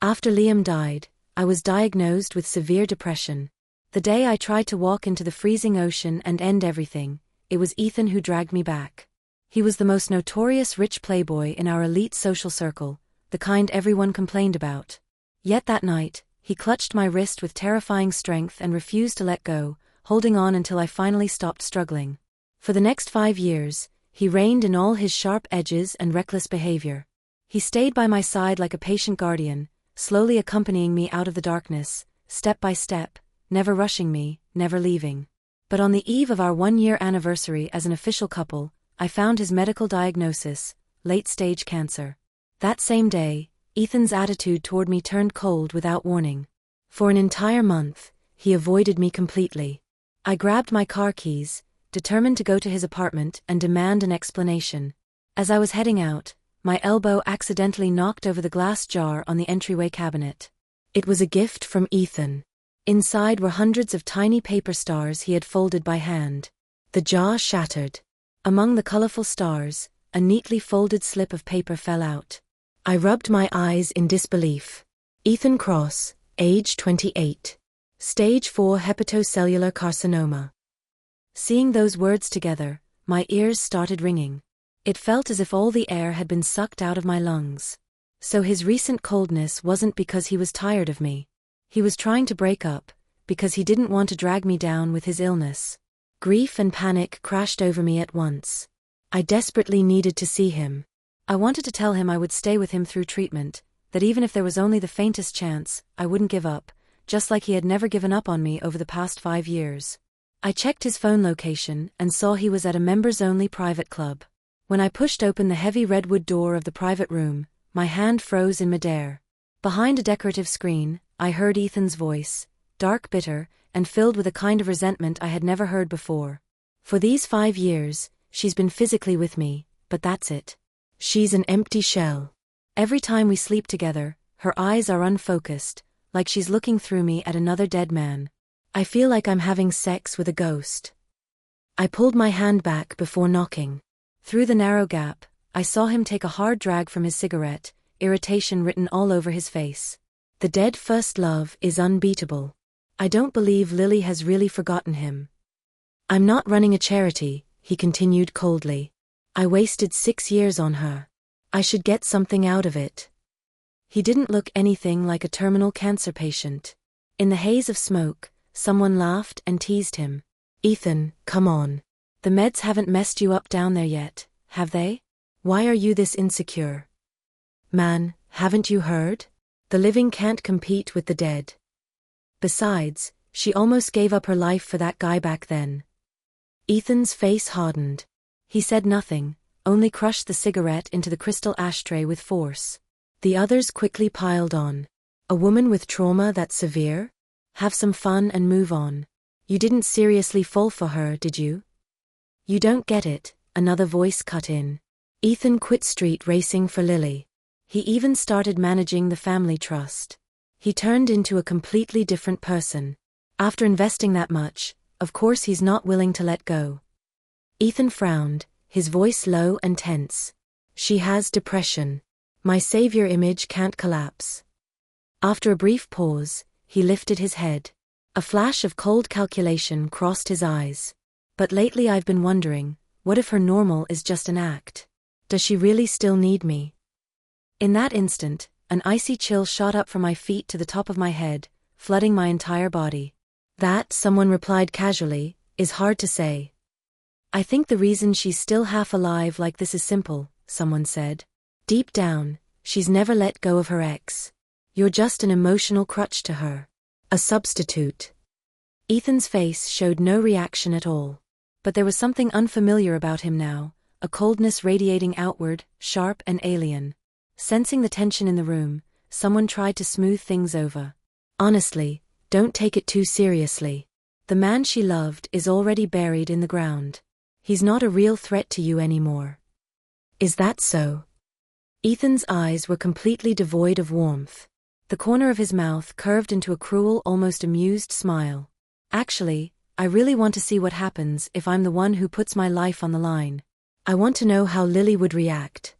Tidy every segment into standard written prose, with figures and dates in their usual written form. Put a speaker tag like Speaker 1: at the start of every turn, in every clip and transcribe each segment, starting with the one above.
Speaker 1: After Liam died, I was diagnosed with severe depression. The day I tried to walk into the freezing ocean and end everything, it was Ethan who dragged me back. He was the most notorious rich playboy in our elite social circle, the kind everyone complained about. Yet that night, he clutched my wrist with terrifying strength and refused to let go, holding on until I finally stopped struggling. For the next 5 years, he reigned in all his sharp edges and reckless behavior. He stayed by my side like a patient guardian, slowly accompanying me out of the darkness, step by step, never rushing me, never leaving. But on the eve of our 1-year anniversary as an official couple, I found his medical diagnosis, late-stage cancer. That same day, Ethan's attitude toward me turned cold without warning. For an entire month, he avoided me completely. I grabbed my car keys, determined to go to his apartment and demand an explanation. As I was heading out, my elbow accidentally knocked over the glass jar on the entryway cabinet. It was a gift from Ethan. Inside were hundreds of tiny paper stars he had folded by hand. The jar shattered. Among the colorful stars, a neatly folded slip of paper fell out. I rubbed my eyes in disbelief. Ethan Cross, age 28. Stage 4 hepatocellular carcinoma. Seeing those words together, my ears started ringing. It felt as if all the air had been sucked out of my lungs. So his recent coldness wasn't because he was tired of me. He was trying to break up, because he didn't want to drag me down with his illness. Grief and panic crashed over me at once. I desperately needed to see him. I wanted to tell him I would stay with him through treatment, that even if there was only the faintest chance, I wouldn't give up, just like he had never given up on me over the past 5 years. I checked his phone location and saw he was at a members-only private club. When I pushed open the heavy redwood door of the private room, my hand froze in midair. Behind a decorative screen, I heard Ethan's voice, dark, bitter, and filled with a kind of resentment I had never heard before. For these 5 years, she's been physically with me, but that's it. She's an empty shell. Every time we sleep together, her eyes are unfocused, like she's looking through me at another dead man. I feel like I'm having sex with a ghost. I pulled my hand back before knocking. Through the narrow gap, I saw him take a hard drag from his cigarette, irritation written all over his face. The dead first love is unbeatable. I don't believe Lily has really forgotten him. I'm not running a charity, he continued coldly. I wasted 6 years on her. I should get something out of it. He didn't look anything like a terminal cancer patient. In the haze of smoke, someone laughed and teased him. Ethan, come on. The meds haven't messed you up down there yet, have they? Why are you this insecure? Man, haven't you heard? The living can't compete with the dead. Besides, she almost gave up her life for that guy back then. Ethan's face hardened. He said nothing, only crushed the cigarette into the crystal ashtray with force. The others quickly piled on. A woman with trauma that severe? Have some fun and move on. You didn't seriously fall for her, did you? You don't get it, another voice cut in. Ethan quit street racing for Lily. He even started managing the family trust. He turned into a completely different person. After investing that much, of course he's not willing to let go. Ethan frowned, his voice low and tense. She has depression. My savior image can't collapse. After a brief pause, he lifted his head. A flash of cold calculation crossed his eyes. But lately I've been wondering, what if her normal is just an act? Does she really still need me? In that instant, an icy chill shot up from my feet to the top of my head, flooding my entire body. That, someone replied casually, is hard to say. I think the reason she's still half alive like this is simple, someone said. Deep down, she's never let go of her ex. You're just an emotional crutch to her. A substitute. Ethan's face showed no reaction at all. But there was something unfamiliar about him now, a coldness radiating outward, sharp and alien. Sensing the tension in the room, someone tried to smooth things over. Honestly, don't take it too seriously. The man she loved is already buried in the ground. He's not a real threat to you anymore. Is that so? Ethan's eyes were completely devoid of warmth. The corner of his mouth curved into a cruel, almost amused smile. Actually, I really want to see what happens if I'm the one who puts my life on the line. I want to know how Lily would react.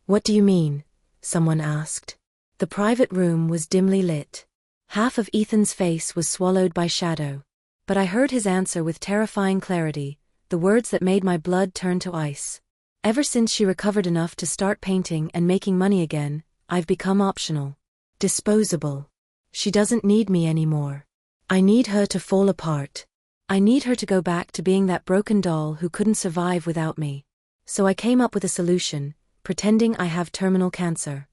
Speaker 1: What do you mean? Someone asked. The private room was dimly lit. Half of Ethan's face was swallowed by shadow. But I heard his answer with terrifying clarity, the words that made my blood turn to ice. Ever since she recovered enough to start painting and making money again, I've become optional. Disposable. She doesn't need me anymore. I need her to fall apart. I need her to go back to being that broken doll who couldn't survive without me. So I came up with a solution, pretending I have terminal cancer.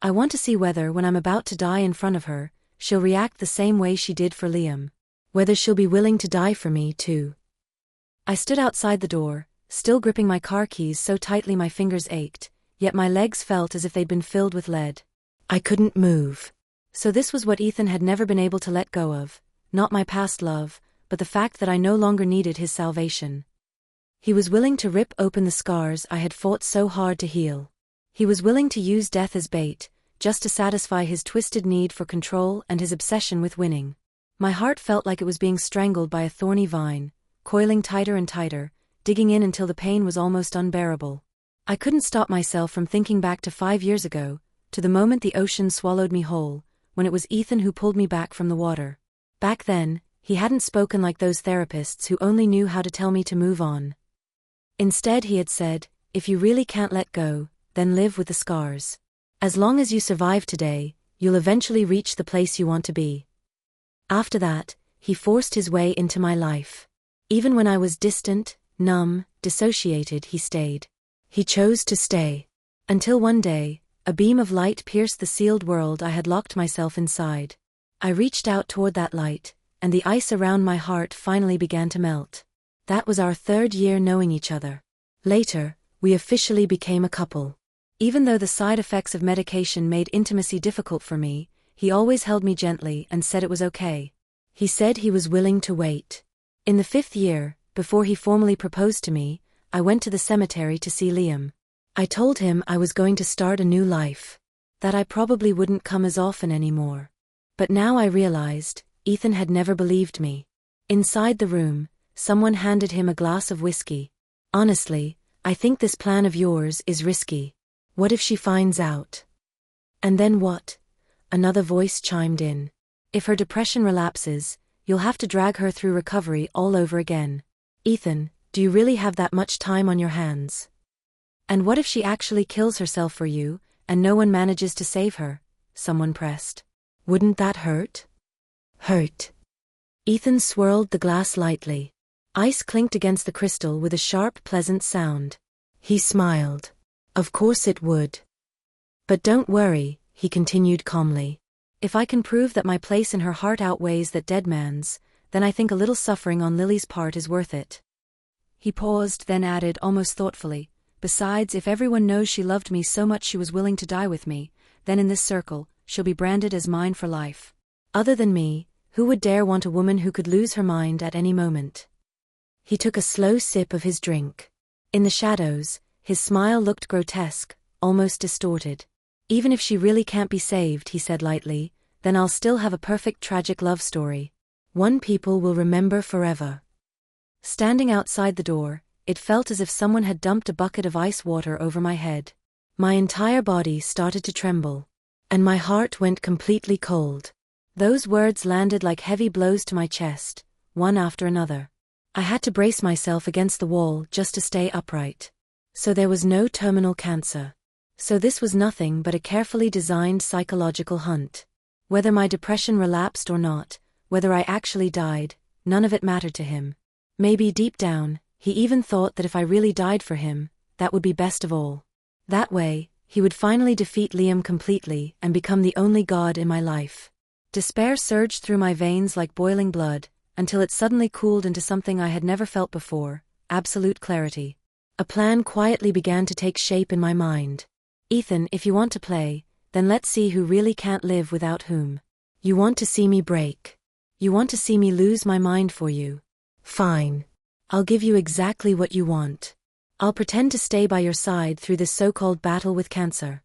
Speaker 1: I want to see whether, when I'm about to die in front of her, she'll react the same way she did for Liam. Whether she'll be willing to die for me, too. I stood outside the door, still gripping my car keys so tightly my fingers ached, yet my legs felt as if they'd been filled with lead. I couldn't move. So this was what Ethan had never been able to let go of, not my past love, but the fact that I no longer needed his salvation. He was willing to rip open the scars I had fought so hard to heal. He was willing to use death as bait, just to satisfy his twisted need for control and his obsession with winning. My heart felt like it was being strangled by a thorny vine, coiling tighter and tighter, digging in until the pain was almost unbearable. I couldn't stop myself from thinking back to 5 years ago, to the moment the ocean swallowed me whole, when it was Ethan who pulled me back from the water. Back then, he hadn't spoken like those therapists who only knew how to tell me to move on. Instead, he had said, if you really can't let go, then live with the scars. As long as you survive today, you'll eventually reach the place you want to be. After that, he forced his way into my life. Even when I was distant, numb, dissociated, he stayed. He chose to stay. Until one day, a beam of light pierced the sealed world I had locked myself inside. I reached out toward that light, and the ice around my heart finally began to melt. That was our 3rd year knowing each other. Later, we officially became a couple. Even though the side effects of medication made intimacy difficult for me, he always held me gently and said it was okay. He said he was willing to wait. In the 5th year, before he formally proposed to me, I went to the cemetery to see Liam. I told him I was going to start a new life. That I probably wouldn't come as often anymore. But now I realized, Ethan had never believed me. Inside the room, someone handed him a glass of whiskey. Honestly, I think this plan of yours is risky. What if she finds out? And then what? Another voice chimed in. If her depression relapses, you'll have to drag her through recovery all over again. Ethan, do you really have that much time on your hands? And what if she actually kills herself for you, and no one manages to save her? Someone pressed. Wouldn't that hurt? Hurt. Ethan swirled the glass lightly. Ice clinked against the crystal with a sharp, pleasant sound. He smiled. Of course it would. But don't worry, he continued calmly. If I can prove that my place in her heart outweighs that dead man's, then I think a little suffering on Lily's part is worth it. He paused, then added almost thoughtfully, besides, if everyone knows she loved me so much she was willing to die with me, then in this circle, she'll be branded as mine for life. Other than me, who would dare want a woman who could lose her mind at any moment? He took a slow sip of his drink. In the shadows, his smile looked grotesque, almost distorted. Even if she really can't be saved, he said lightly, then I'll still have a perfect tragic love story. One people will remember forever. Standing outside the door, it felt as if someone had dumped a bucket of ice water over my head. My entire body started to tremble. And my heart went completely cold. Those words landed like heavy blows to my chest, one after another. I had to brace myself against the wall just to stay upright. So there was no terminal cancer. So this was nothing but a carefully designed psychological hunt. Whether my depression relapsed or not, whether I actually died, none of it mattered to him. Maybe deep down, he even thought that if I really died for him, that would be best of all. That way, he would finally defeat Liam completely and become the only god in my life. Despair surged through my veins like boiling blood, until it suddenly cooled into something I had never felt before, absolute clarity. A plan quietly began to take shape in my mind. Ethan, if you want to play, then let's see who really can't live without whom. You want to see me break. You want to see me lose my mind for you. Fine. I'll give you exactly what you want. I'll pretend to stay by your side through this so-called battle with cancer.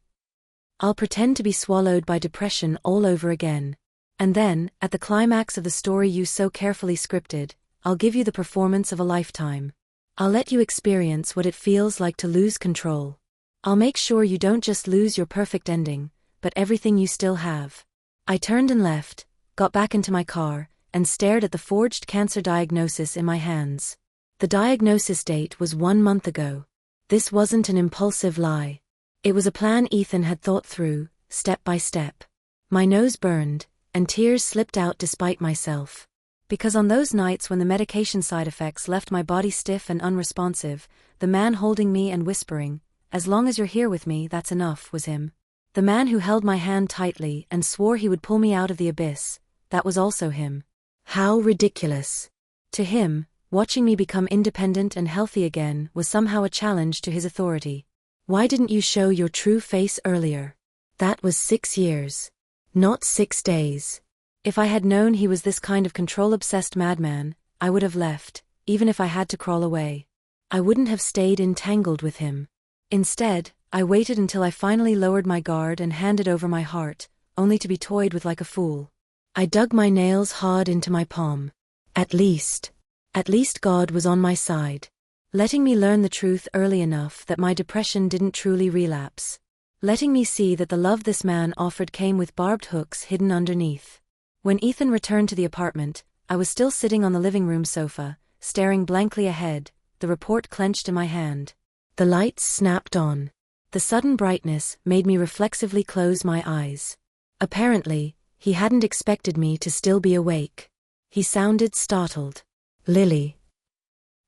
Speaker 1: I'll pretend to be swallowed by depression all over again. And then, at the climax of the story you so carefully scripted, I'll give you the performance of a lifetime. I'll let you experience what it feels like to lose control. I'll make sure you don't just lose your perfect ending, but everything you still have. I turned and left, got back into my car, and stared at the forged cancer diagnosis in my hands. The diagnosis date was 1 month ago. This wasn't an impulsive lie. It was a plan Ethan had thought through, step by step. My nose burned, and tears slipped out despite myself. Because on those nights when the medication side effects left my body stiff and unresponsive, the man holding me and whispering, "As long as you're here with me, that's enough," was him. The man who held my hand tightly and swore he would pull me out of the abyss, that was also him. How ridiculous. To him, watching me become independent and healthy again was somehow a challenge to his authority. Why didn't you show your true face earlier? That was 6 years. Not 6 days. If I had known he was this kind of control-obsessed madman, I would have left, even if I had to crawl away. I wouldn't have stayed entangled with him. Instead, I waited until I finally lowered my guard and handed over my heart, only to be toyed with like a fool. I dug my nails hard into my palm. At least God was on my side, letting me learn the truth early enough that my depression didn't truly relapse. Letting me see that the love this man offered came with barbed hooks hidden underneath. When Ethan returned to the apartment, I was still sitting on the living room sofa, staring blankly ahead, the report clenched in my hand. The lights snapped on. The sudden brightness made me reflexively close my eyes. Apparently, he hadn't expected me to still be awake. He sounded startled. "Lily."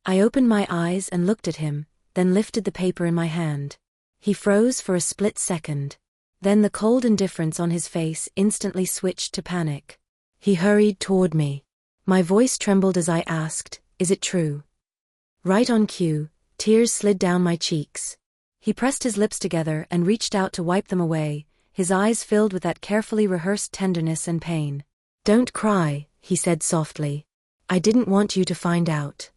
Speaker 1: I opened my eyes and looked at him, then lifted the paper in my hand. He froze for a split second. Then the cold indifference on his face instantly switched to panic. He hurried toward me. My voice trembled as I asked, "Is it true?" Right on cue, tears slid down my cheeks. He pressed his lips together and reached out to wipe them away, his eyes filled with that carefully rehearsed tenderness and pain. "Don't cry," he said softly. "I didn't want you to find out."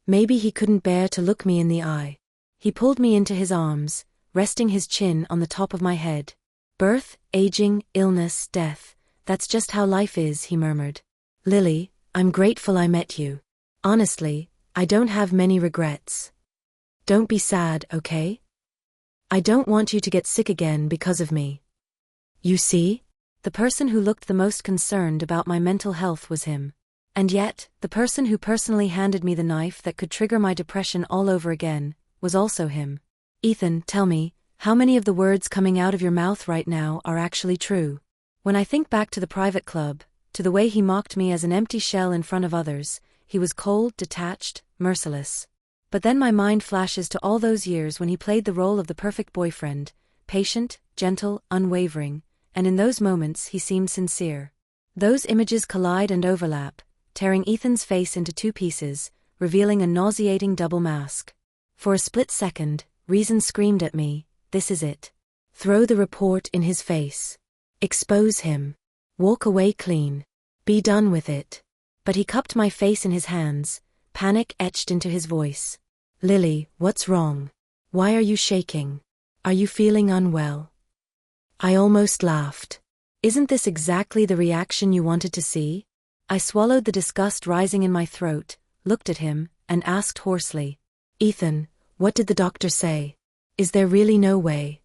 Speaker 1: Maybe he couldn't bear to look me in the eye. He pulled me into his arms, resting his chin on the top of my head. "Birth, aging, illness, death, that's just how life is," he murmured. "Lily, I'm grateful I met you. Honestly, I don't have many regrets. Don't be sad, okay? I don't want you to get sick again because of me." You see? The person who looked the most concerned about my mental health was him. And yet, the person who personally handed me the knife that could trigger my depression all over again, was also him. "Ethan, tell me, how many of the words coming out of your mouth right now are actually true?" When I think back to the private club, to the way he mocked me as an empty shell in front of others, he was cold, detached, merciless. But then my mind flashes to all those years when he played the role of the perfect boyfriend, patient, gentle, unwavering, and in those moments he seemed sincere. Those images collide and overlap, tearing Ethan's face into 2 pieces, revealing a nauseating double mask. For a split second, reason screamed at me, "This is it. Throw the report in his face. Expose him. Walk away clean. Be done with it." But he cupped my face in his hands, panic etched into his voice. "Lily, what's wrong? Why are you shaking? Are you feeling unwell?" I almost laughed. Isn't this exactly the reaction you wanted to see? I swallowed the disgust rising in my throat, looked at him, and asked hoarsely, "Ethan, what did the doctor say? Is there really no way?"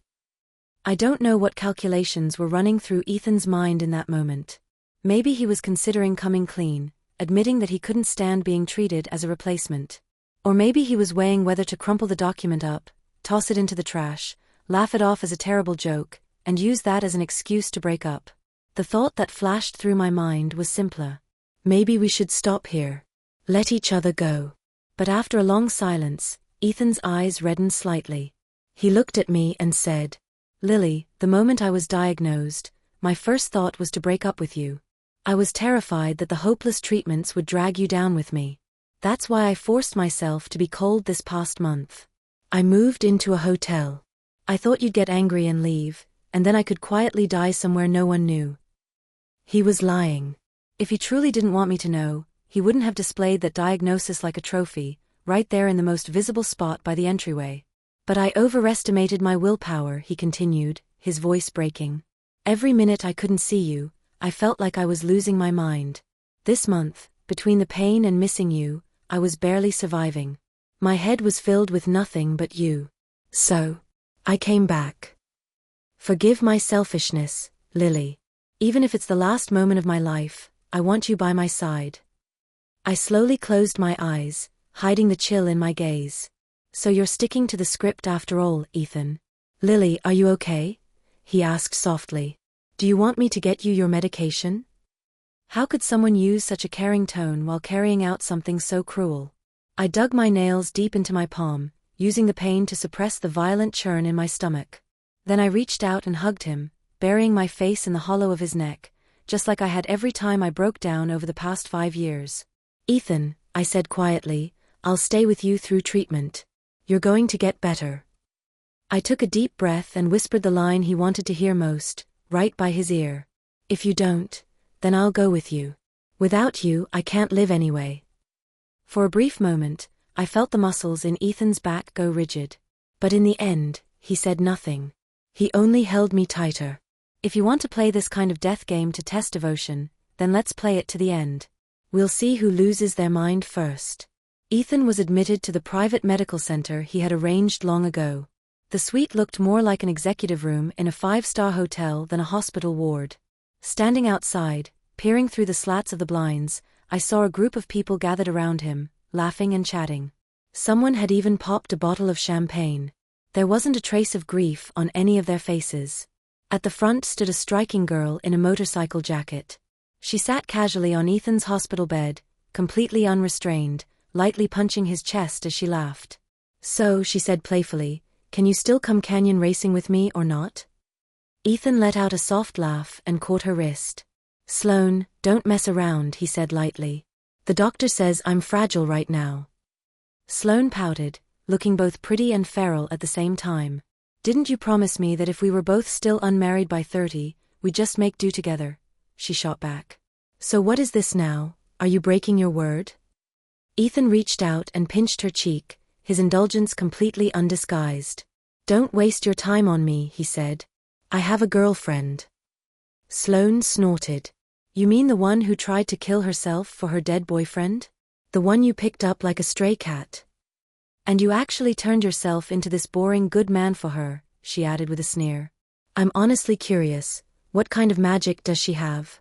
Speaker 1: I don't know what calculations were running through Ethan's mind in that moment. Maybe he was considering coming clean, admitting that he couldn't stand being treated as a replacement. Or maybe he was weighing whether to crumple the document up, toss it into the trash, laugh it off as a terrible joke, and use that as an excuse to break up. The thought that flashed through my mind was simpler. Maybe we should stop here. Let each other go. But after a long silence, Ethan's eyes reddened slightly. He looked at me and said, "Lily, the moment I was diagnosed, my first thought was to break up with you. I was terrified that the hopeless treatments would drag you down with me. That's why I forced myself to be cold this past month. I moved into a hotel. I thought you'd get angry and leave, and then I could quietly die somewhere no one knew." He was lying. If he truly didn't want me to know, he wouldn't have displayed that diagnosis like a trophy, right there in the most visible spot by the entryway. "But I overestimated my willpower," he continued, his voice breaking. "Every minute I couldn't see you, I felt like I was losing my mind. This month, between the pain and missing you, I was barely surviving. My head was filled with nothing but you. So, I came back. Forgive my selfishness, Lily. Even if it's the last moment of my life, I want you by my side. I slowly closed my eyes, hiding the chill in my gaze. So you're sticking to the script after all, Ethan. Lily, are you okay? He asked softly. Do you want me to get you your medication? How could someone use such a caring tone while carrying out something so cruel? I dug my nails deep into my palm, using the pain to suppress the violent churn in my stomach. Then I reached out and hugged him, burying my face in the hollow of his neck, just like I had every time I broke down over the past 5 years. Ethan, I said quietly, I'll stay with you through treatment. You're going to get better. I took a deep breath and whispered the line he wanted to hear most, right by his ear. If you don't, then I'll go with you. Without you, I can't live anyway. For a brief moment, I felt the muscles in Ethan's back go rigid. But in the end, he said nothing. He only held me tighter. If you want to play this kind of death game to test devotion, then let's play it to the end. We'll see who loses their mind first. Ethan was admitted to the private medical center he had arranged long ago. The suite looked more like an executive room in a 5-star hotel than a hospital ward. Standing outside, peering through the slats of the blinds, I saw a group of people gathered around him, laughing and chatting. Someone had even popped a bottle of champagne. There wasn't a trace of grief on any of their faces. At the front stood a striking girl in a motorcycle jacket. She sat casually on Ethan's hospital bed, completely unrestrained, lightly punching his chest as she laughed. So, she said playfully, can you still come canyon racing with me or not? Ethan let out a soft laugh and caught her wrist. Sloane, don't mess around, he said lightly. The doctor says I'm fragile right now. Sloane pouted, looking both pretty and feral at the same time. Didn't you promise me that if we were both still unmarried by 30, we'd just make do together? She shot back. So what is this now? Are you breaking your word? Ethan reached out and pinched her cheek, his indulgence completely undisguised. Don't waste your time on me, he said. I have a girlfriend. Sloane snorted. You mean the one who tried to kill herself for her dead boyfriend? The one you picked up like a stray cat? And you actually turned yourself into this boring good man for her, she added with a sneer. I'm honestly curious, what kind of magic does she have?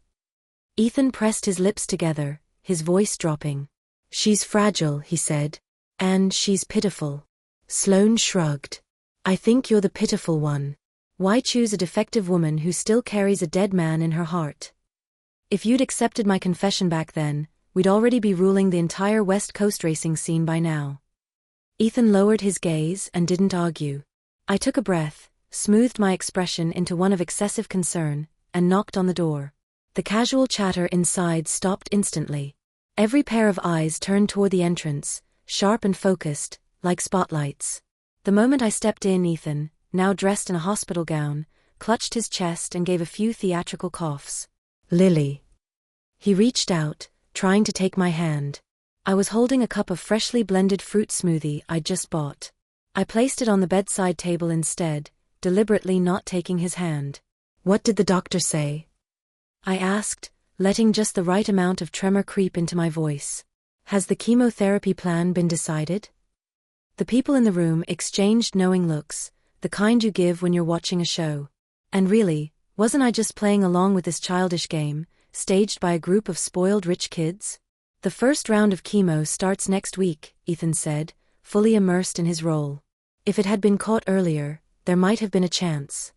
Speaker 1: Ethan pressed his lips together, his voice dropping. She's fragile, he said. And she's pitiful. Sloane shrugged. I think you're the pitiful one. Why choose a defective woman who still carries a dead man in her heart? If you'd accepted my confession back then, we'd already be ruling the entire West Coast racing scene by now. Ethan lowered his gaze and didn't argue. I took a breath, smoothed my expression into one of excessive concern, and knocked on the door. The casual chatter inside stopped instantly. Every pair of eyes turned toward the entrance, sharp and focused, like spotlights. The moment I stepped in, Ethan, now dressed in a hospital gown, clutched his chest and gave a few theatrical coughs. Lily. He reached out, trying to take my hand. I was holding a cup of freshly blended fruit smoothie I'd just bought. I placed it on the bedside table instead, deliberately not taking his hand. What did the doctor say? I asked, letting just the right amount of tremor creep into my voice. Has the chemotherapy plan been decided? The people in the room exchanged knowing looks, the kind you give when you're watching a show. And really, wasn't I just playing along with this childish game, staged by a group of spoiled rich kids? The first round of chemo starts next week, Ethan said, fully immersed in his role. If it had been caught earlier, there might have been a chance.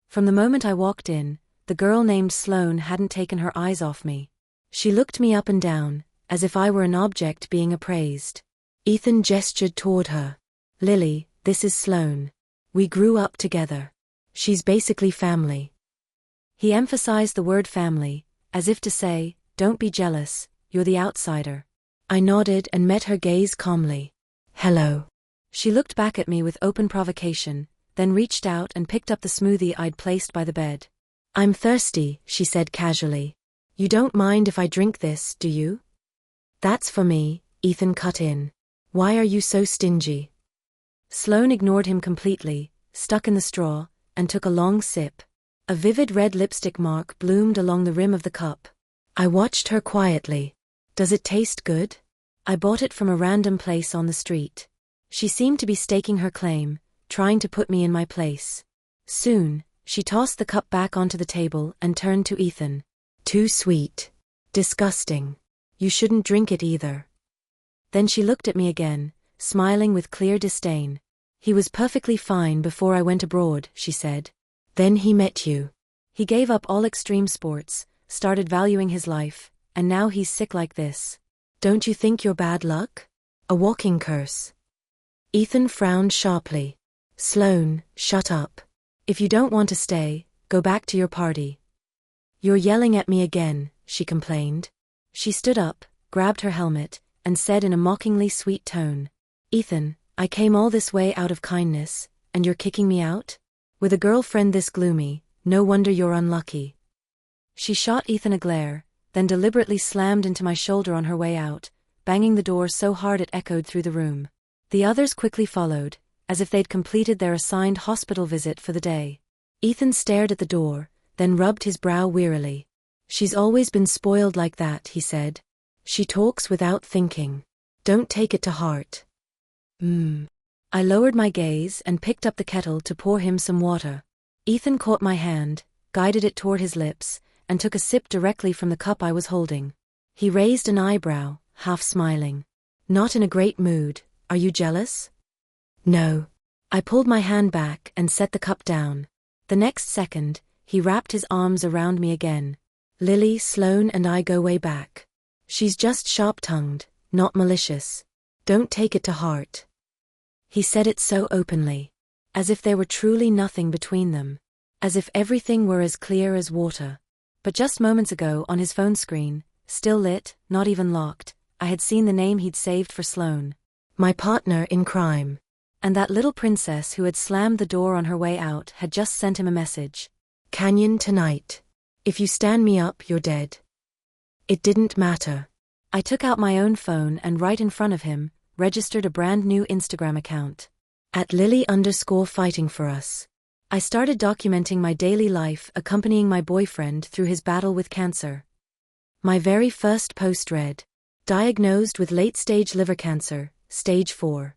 Speaker 1: From the moment I walked in, the girl named Sloane hadn't taken her eyes off me. She looked me up and down, as if I were an object being appraised. Ethan gestured toward her. Lily, this is Sloane. We grew up together. She's basically family. He emphasized the word family, as if to say, don't be jealous, you're the outsider. I nodded and met her gaze calmly. Hello. She looked back at me with open provocation, then reached out and picked up the smoothie I'd placed by the bed. I'm thirsty, she said casually. You don't mind if I drink this, do you? That's for me, Ethan cut in. Why are you so stingy? Sloane ignored him completely, stuck in the straw, and took a long sip. A vivid red lipstick mark bloomed along the rim of the cup. I watched her quietly. Does it taste good? I bought it from a random place on the street. She seemed to be staking her claim, trying to put me in my place. Soon, She tossed the cup back onto the table and turned to Ethan. Too sweet. Disgusting. You shouldn't drink it either. Then she looked at me again, smiling with clear disdain. He was perfectly fine before I went abroad, she said. Then he met you. He gave up all extreme sports, started valuing his life, and now he's sick like this. Don't you think you're bad luck? A walking curse. Ethan frowned sharply. Sloane, shut up. If you don't want to stay, go back to your party. You're yelling at me again, she complained. She stood up, grabbed her helmet, and said in a mockingly sweet tone, Ethan, I came all this way out of kindness, and you're kicking me out? With a girlfriend this gloomy, no wonder you're unlucky. She shot Ethan a glare, then deliberately slammed into my shoulder on her way out, banging the door so hard it echoed through the room. The others quickly followed, as if they'd completed their assigned hospital visit for the day. Ethan stared at the door, then rubbed his brow wearily. She's always been spoiled like that, he said. She talks without thinking. Don't take it to heart. I lowered my gaze and picked up the kettle to pour him some water. Ethan caught my hand, guided it toward his lips, and took a sip directly from the cup I was holding. He raised an eyebrow, half smiling. Not in a great mood, are you jealous? No. I pulled my hand back and set the cup down. The next second, he wrapped his arms around me again. Lily, Sloane and I go way back. She's just sharp-tongued, not malicious. Don't take it to heart. He said it so openly. As if there were truly nothing between them. As if everything were as clear as water. But just moments ago on his phone screen, still lit, not even locked, I had seen the name he'd saved for Sloane. My partner in crime. And that little princess who had slammed the door on her way out had just sent him a message. Canyon tonight. If you stand me up, you're dead. It didn't matter. I took out my own phone and right in front of him, registered a brand new Instagram account. At Lily_fighting for us. I started documenting my daily life, accompanying my boyfriend through his battle with cancer. My very first post read, diagnosed with late-stage liver cancer, stage 4.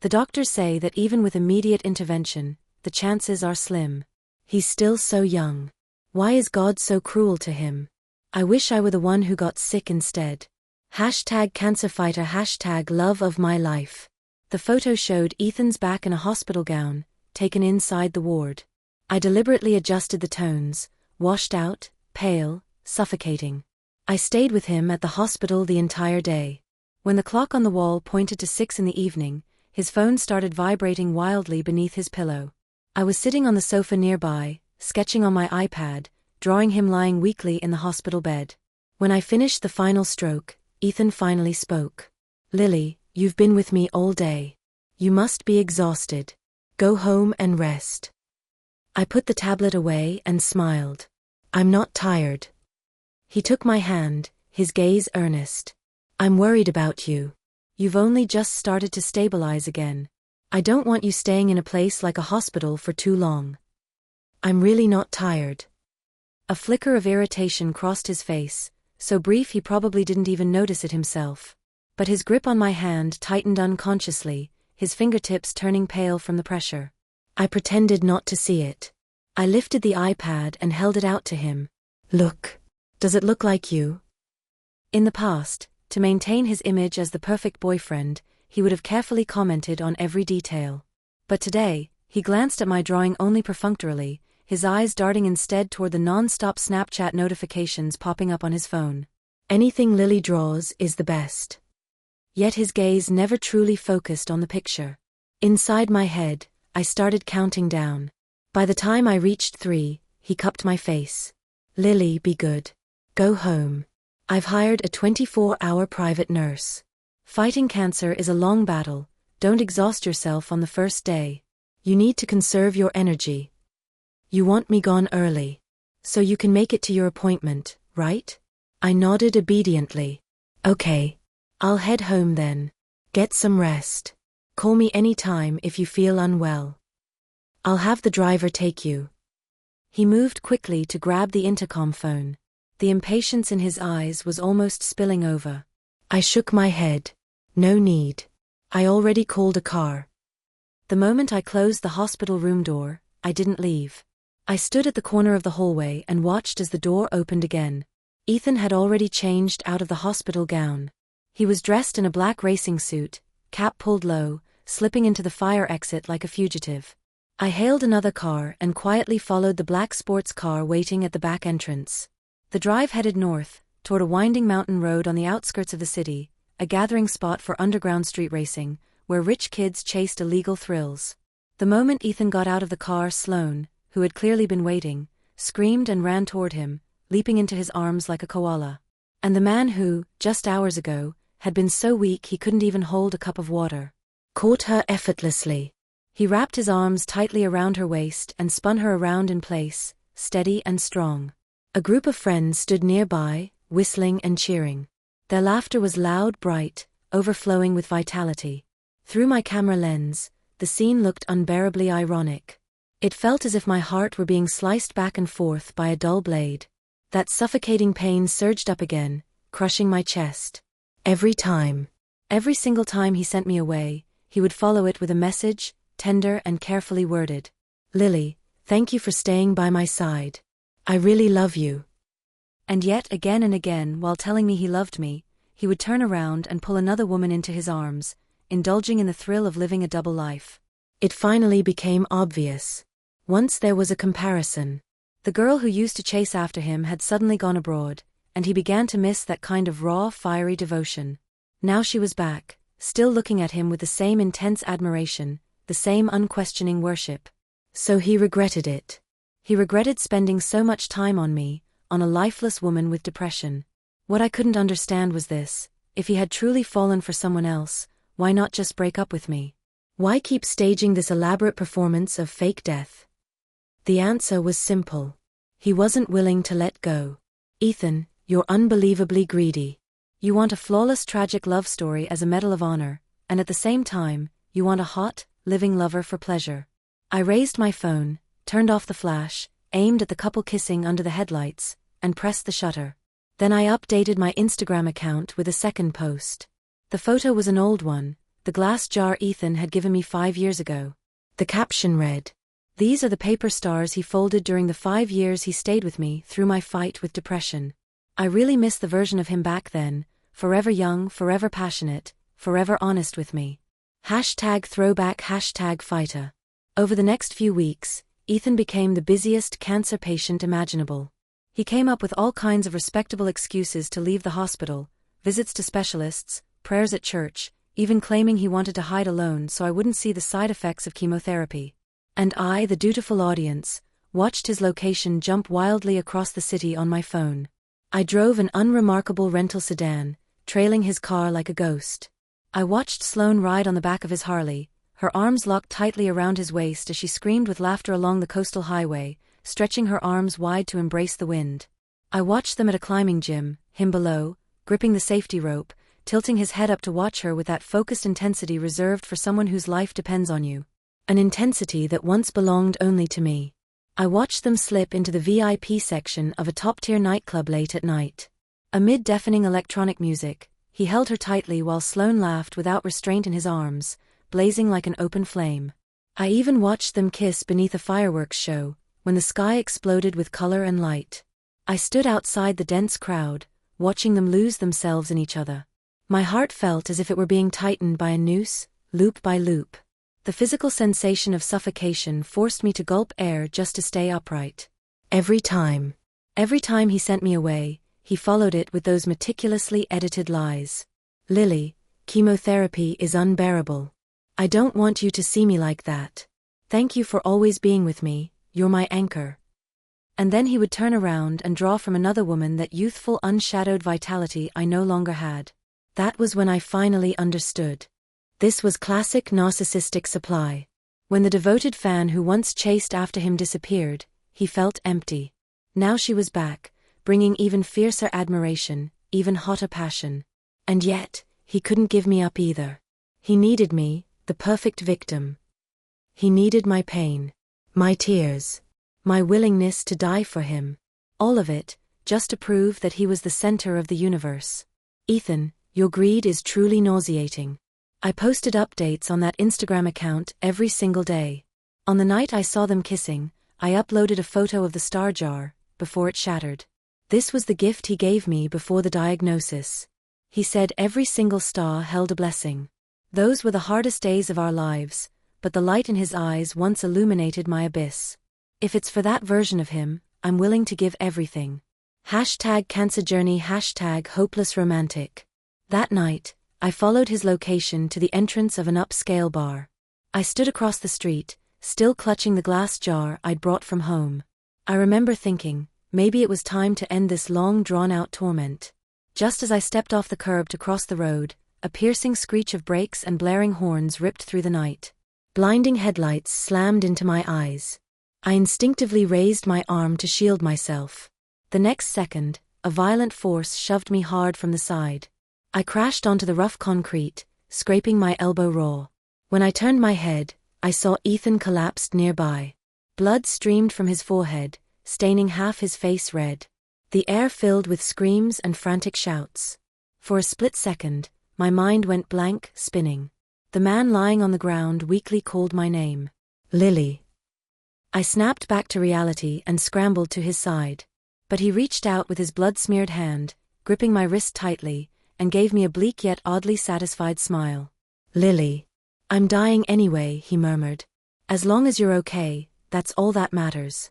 Speaker 1: The doctors say that even with immediate intervention, the chances are slim. He's still so young. Why is God so cruel to him? I wish I were the one who got sick instead. #cancerfighter, #love of my life. The photo showed Ethan's back in a hospital gown, taken inside the ward. I deliberately adjusted the tones, washed out, pale, suffocating. I stayed with him at the hospital the entire day. When the clock on the wall pointed to 6 in the evening, his phone started vibrating wildly beneath his pillow. I was sitting on the sofa nearby, sketching on my iPad, drawing him lying weakly in the hospital bed. When I finished the final stroke, Ethan finally spoke. Lily, you've been with me all day. You must be exhausted. Go home and rest. I put the tablet away and smiled. I'm not tired. He took my hand, his gaze earnest. I'm worried about you. You've only just started to stabilize again. I don't want you staying in a place like a hospital for too long. I'm really not tired. A flicker of irritation crossed his face, so brief he probably didn't even notice it himself. But his grip on my hand tightened unconsciously, his fingertips turning pale from the pressure. I pretended not to see it. I lifted the iPad and held it out to him. Look. Does it look like you? In the past, to maintain his image as the perfect boyfriend, he would have carefully commented on every detail. But today, he glanced at my drawing only perfunctorily, his eyes darting instead toward the non-stop Snapchat notifications popping up on his phone. Anything Lily draws is the best. Yet his gaze never truly focused on the picture. Inside my head, I started counting down. By the time I reached 3, he cupped my face. Lily, be good. Go home. I've hired a 24-hour private nurse. Fighting cancer is a long battle. Don't exhaust yourself on the first day. You need to conserve your energy. You want me gone early. So you can make it to your appointment, right? I nodded obediently. Okay. I'll head home then. Get some rest. Call me anytime if you feel unwell. I'll have the driver take you. He moved quickly to grab the intercom phone. The impatience in his eyes was almost spilling over. I shook my head. No need. I already called a car. The moment I closed the hospital room door, I didn't leave. I stood at the corner of the hallway and watched as the door opened again. Ethan had already changed out of the hospital gown. He was dressed in a black racing suit, cap pulled low, slipping into the fire exit like a fugitive. I hailed another car and quietly followed the black sports car waiting at the back entrance. The drive headed north, toward a winding mountain road on the outskirts of the city, a gathering spot for underground street racing, where rich kids chased illegal thrills. The moment Ethan got out of the car, Sloane, who had clearly been waiting, screamed and ran toward him, leaping into his arms like a koala. And the man who, just hours ago, had been so weak he couldn't even hold a cup of water, caught her effortlessly. He wrapped his arms tightly around her waist and spun her around in place, steady and strong. A group of friends stood nearby, whistling and cheering. Their laughter was loud, bright, overflowing with vitality. Through my camera lens, the scene looked unbearably ironic. It felt as if my heart were being sliced back and forth by a dull blade. That suffocating pain surged up again, crushing my chest. Every single time he sent me away, he would follow it with a message, tender and carefully worded. "Lily, thank you for staying by my side. I really love you." And yet again and again, while telling me he loved me, he would turn around and pull another woman into his arms, indulging in the thrill of living a double life. It finally became obvious. Once there was a comparison. The girl who used to chase after him had suddenly gone abroad, and he began to miss that kind of raw, fiery devotion. Now she was back, still looking at him with the same intense admiration, the same unquestioning worship. So he regretted it. He regretted spending so much time on me, on a lifeless woman with depression. What I couldn't understand was this: if he had truly fallen for someone else, why not just break up with me? Why keep staging this elaborate performance of fake death? The answer was simple. He wasn't willing to let go. Ethan, you're unbelievably greedy. You want a flawless tragic love story as a medal of honor, and at the same time, you want a hot, living lover for pleasure. I raised my phone, turned off the flash, aimed at the couple kissing under the headlights, and pressed the shutter. Then I updated my Instagram account with a second post. The photo was an old one, the glass jar Ethan had given me 5 years ago. The caption read, "These are the paper stars he folded during the 5 years he stayed with me through my fight with depression." I really miss the version of him back then, forever young, forever passionate, forever honest with me. #throwback #fighter. Over the next few weeks, Ethan became the busiest cancer patient imaginable. He came up with all kinds of respectable excuses to leave the hospital, visits to specialists, prayers at church, even claiming he wanted to hide alone so I wouldn't see the side effects of chemotherapy. And I, the dutiful audience, watched his location jump wildly across the city on my phone. I drove an unremarkable rental sedan, trailing his car like a ghost. I watched Sloane ride on the back of his Harley, her arms locked tightly around his waist as she screamed with laughter along the coastal highway, stretching her arms wide to embrace the wind. I watched them at a climbing gym, him below, gripping the safety rope, tilting his head up to watch her with that focused intensity reserved for someone whose life depends on you. An intensity that once belonged only to me. I watched them slip into the VIP section of a top-tier nightclub late at night. Amid deafening electronic music, he held her tightly while Sloane laughed without restraint in his arms, blazing like an open flame. I even watched them kiss beneath a fireworks show, when the sky exploded with color and light. I stood outside the dense crowd, watching them lose themselves in each other. My heart felt as if it were being tightened by a noose, loop by loop. The physical sensation of suffocation forced me to gulp air just to stay upright. Every time he sent me away, he followed it with those meticulously edited lies. "Lily, chemotherapy is unbearable. I don't want you to see me like that. Thank you for always being with me, you're my anchor." And then he would turn around and draw from another woman that youthful unshadowed vitality I no longer had. That was when I finally understood. This was classic narcissistic supply. When the devoted fan who once chased after him disappeared, he felt empty. Now she was back, bringing even fiercer admiration, even hotter passion. And yet, he couldn't give me up either. He needed me, the perfect victim. He needed my pain, my tears, my willingness to die for him. All of it, just to prove that he was the center of the universe. Ethan, your greed is truly nauseating. I posted updates on that Instagram account every single day. On the night I saw them kissing, I uploaded a photo of the star jar, before it shattered. This was the gift he gave me before the diagnosis. He said every single star held a blessing. Those were the hardest days of our lives, but the light in his eyes once illuminated my abyss. If it's for that version of him, I'm willing to give everything. #CancerJourney #HopelessRomantic. That night, I followed his location to the entrance of an upscale bar. I stood across the street, still clutching the glass jar I'd brought from home. I remember thinking, maybe it was time to end this long drawn-out torment. Just as I stepped off the curb to cross the road, a piercing screech of brakes and blaring horns ripped through the night. Blinding headlights slammed into my eyes. I instinctively raised my arm to shield myself. The next second, a violent force shoved me hard from the side. I crashed onto the rough concrete, scraping my elbow raw. When I turned my head, I saw Ethan collapsed nearby. Blood streamed from his forehead, staining half his face red. The air filled with screams and frantic shouts. For a split second, my mind went blank, spinning. The man lying on the ground weakly called my name. Lily. I snapped back to reality and scrambled to his side. But he reached out with his blood-smeared hand, gripping my wrist tightly, and gave me a bleak yet oddly satisfied smile. Lily. I'm dying anyway, he murmured. As long as you're okay, that's all that matters.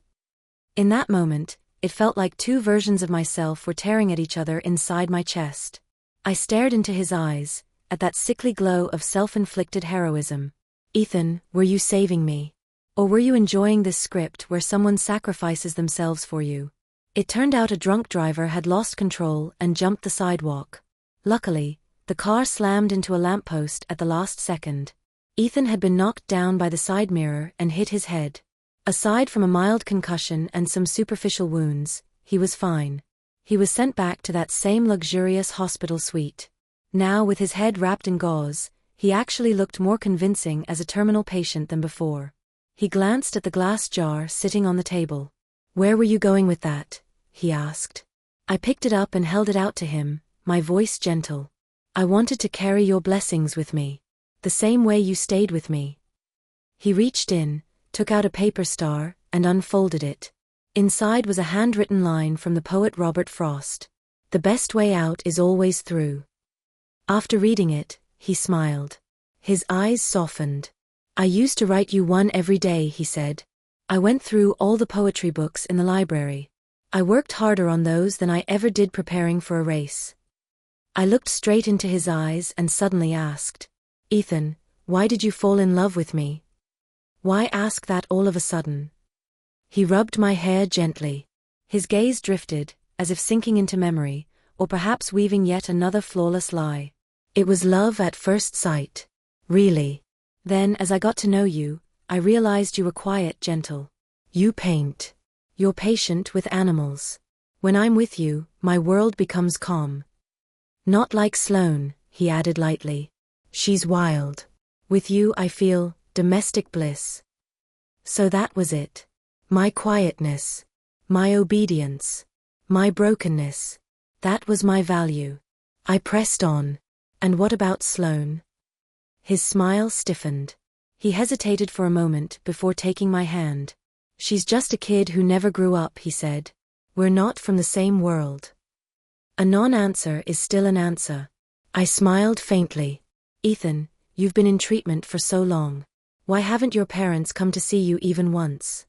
Speaker 1: In that moment, it felt like two versions of myself were tearing at each other inside my chest. I stared into his eyes, at that sickly glow of self-inflicted heroism. Ethan, were you saving me? Or were you enjoying this script where someone sacrifices themselves for you? It turned out a drunk driver had lost control and jumped the sidewalk. Luckily, the car slammed into a lamppost at the last second. Ethan had been knocked down by the side mirror and hit his head. Aside from a mild concussion and some superficial wounds, he was fine. He was sent back to that same luxurious hospital suite. Now, with his head wrapped in gauze, he actually looked more convincing as a terminal patient than before. He glanced at the glass jar sitting on the table. "Where were you going with that?" he asked. I picked it up and held it out to him, my voice gentle. "I wanted to carry your blessings with me. The same way you stayed with me." He reached in, took out a paper star, and unfolded it. Inside was a handwritten line from the poet Robert Frost. "The best way out is always through." After reading it, he smiled. His eyes softened. "I used to write you one every day," he said. "I went through all the poetry books in the library. I worked harder on those than I ever did preparing for a race." I looked straight into his eyes and suddenly asked, "Ethan, why did you fall in love with me? Why ask that all of a sudden?" He rubbed my hair gently. His gaze drifted, as if sinking into memory, or perhaps weaving yet another flawless lie. "It was love at first sight. Really. Then, as I got to know you, I realized you were quiet, gentle. You paint. You're patient with animals. When I'm with you, my world becomes calm. Not like Sloane," he added lightly. "She's wild. With you I feel domestic bliss." So that was it. My quietness. My obedience. My brokenness. That was my value. I pressed on. "And what about Sloane?" His smile stiffened. He hesitated for a moment before taking my hand. "She's just a kid who never grew up," he said. "We're not from the same world." A non-answer is still an answer. I smiled faintly. "Ethan, you've been in treatment for so long. Why haven't your parents come to see you even once?"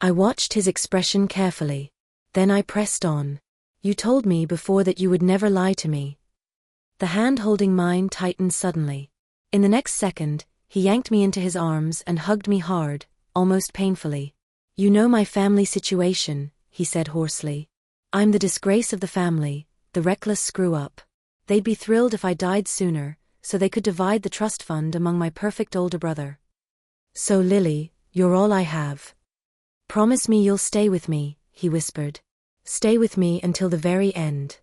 Speaker 1: I watched his expression carefully. Then I pressed on. "You told me before that you would never lie to me." The hand holding mine tightened suddenly. In the next second, he yanked me into his arms and hugged me hard, almost painfully. "You know my family situation," he said hoarsely. "I'm the disgrace of the family, the reckless screw-up. They'd be thrilled if I died sooner, so they could divide the trust fund among my perfect older brother. So Lily, you're all I have. Promise me you'll stay with me," he whispered. "Stay with me until the very end."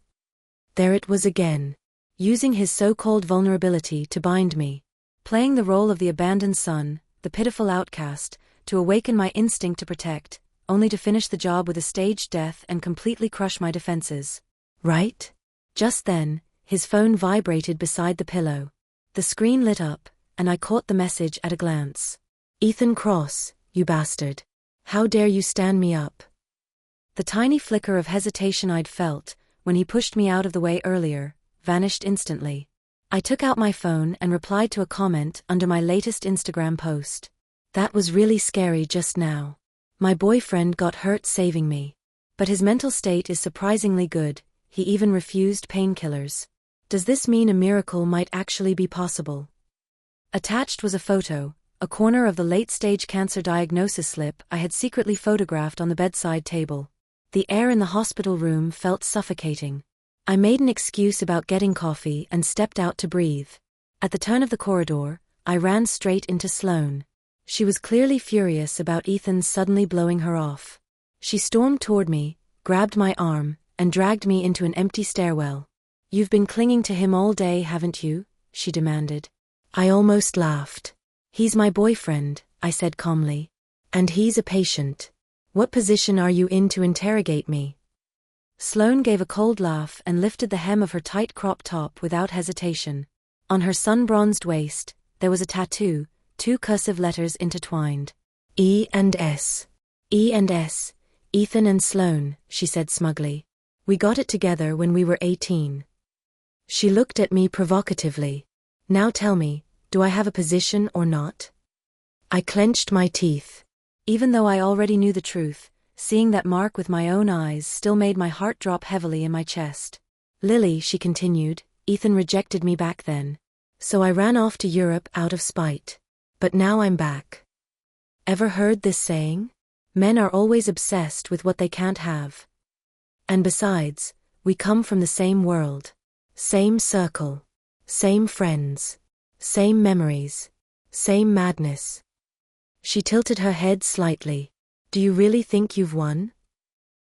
Speaker 1: There it was again. Using his so-called vulnerability to bind me. Playing the role of the abandoned son, the pitiful outcast, to awaken my instinct to protect, only to finish the job with a staged death and completely crush my defenses. Right? Just then, his phone vibrated beside the pillow. The screen lit up, and I caught the message at a glance. "Ethan Cross, you bastard. How dare you stand me up? The tiny flicker of hesitation I'd felt, when he pushed me out of the way earlier, vanished instantly. I took out my phone and replied to a comment under my latest Instagram post. That was really scary just now. My boyfriend got hurt saving me. But his mental state is surprisingly good, he even refused painkillers. Does this mean a miracle might actually be possible? Attached was a photo, a corner of the late-stage cancer diagnosis slip I had secretly photographed on the bedside table. The air in the hospital room felt suffocating. I made an excuse about getting coffee and stepped out to breathe. At the turn of the corridor, I ran straight into Sloane. She was clearly furious about Ethan suddenly blowing her off. She stormed toward me, grabbed my arm, and dragged me into an empty stairwell. "You've been clinging to him all day, haven't you?" she demanded. I almost laughed. "He's my boyfriend," I said calmly. "And he's a patient. What position are you in to interrogate me?" Sloane gave a cold laugh and lifted the hem of her tight crop top without hesitation. On her sun-bronzed waist, there was a tattoo, 2 cursive letters intertwined. E and S. E and S. Ethan and Sloane, she said smugly. "We got it together when we were 18. She looked at me provocatively. "Now tell me, do I have a position or not?" I clenched my teeth. Even though I already knew the truth, seeing that mark with my own eyes still made my heart drop heavily in my chest. "Lily," she continued, "Ethan rejected me back then. So I ran off to Europe out of spite. But now I'm back. Ever heard this saying? Men are always obsessed with what they can't have. And besides, we come from the same world. Same circle. Same friends. Same memories. Same madness." She tilted her head slightly. "Do you really think you've won?"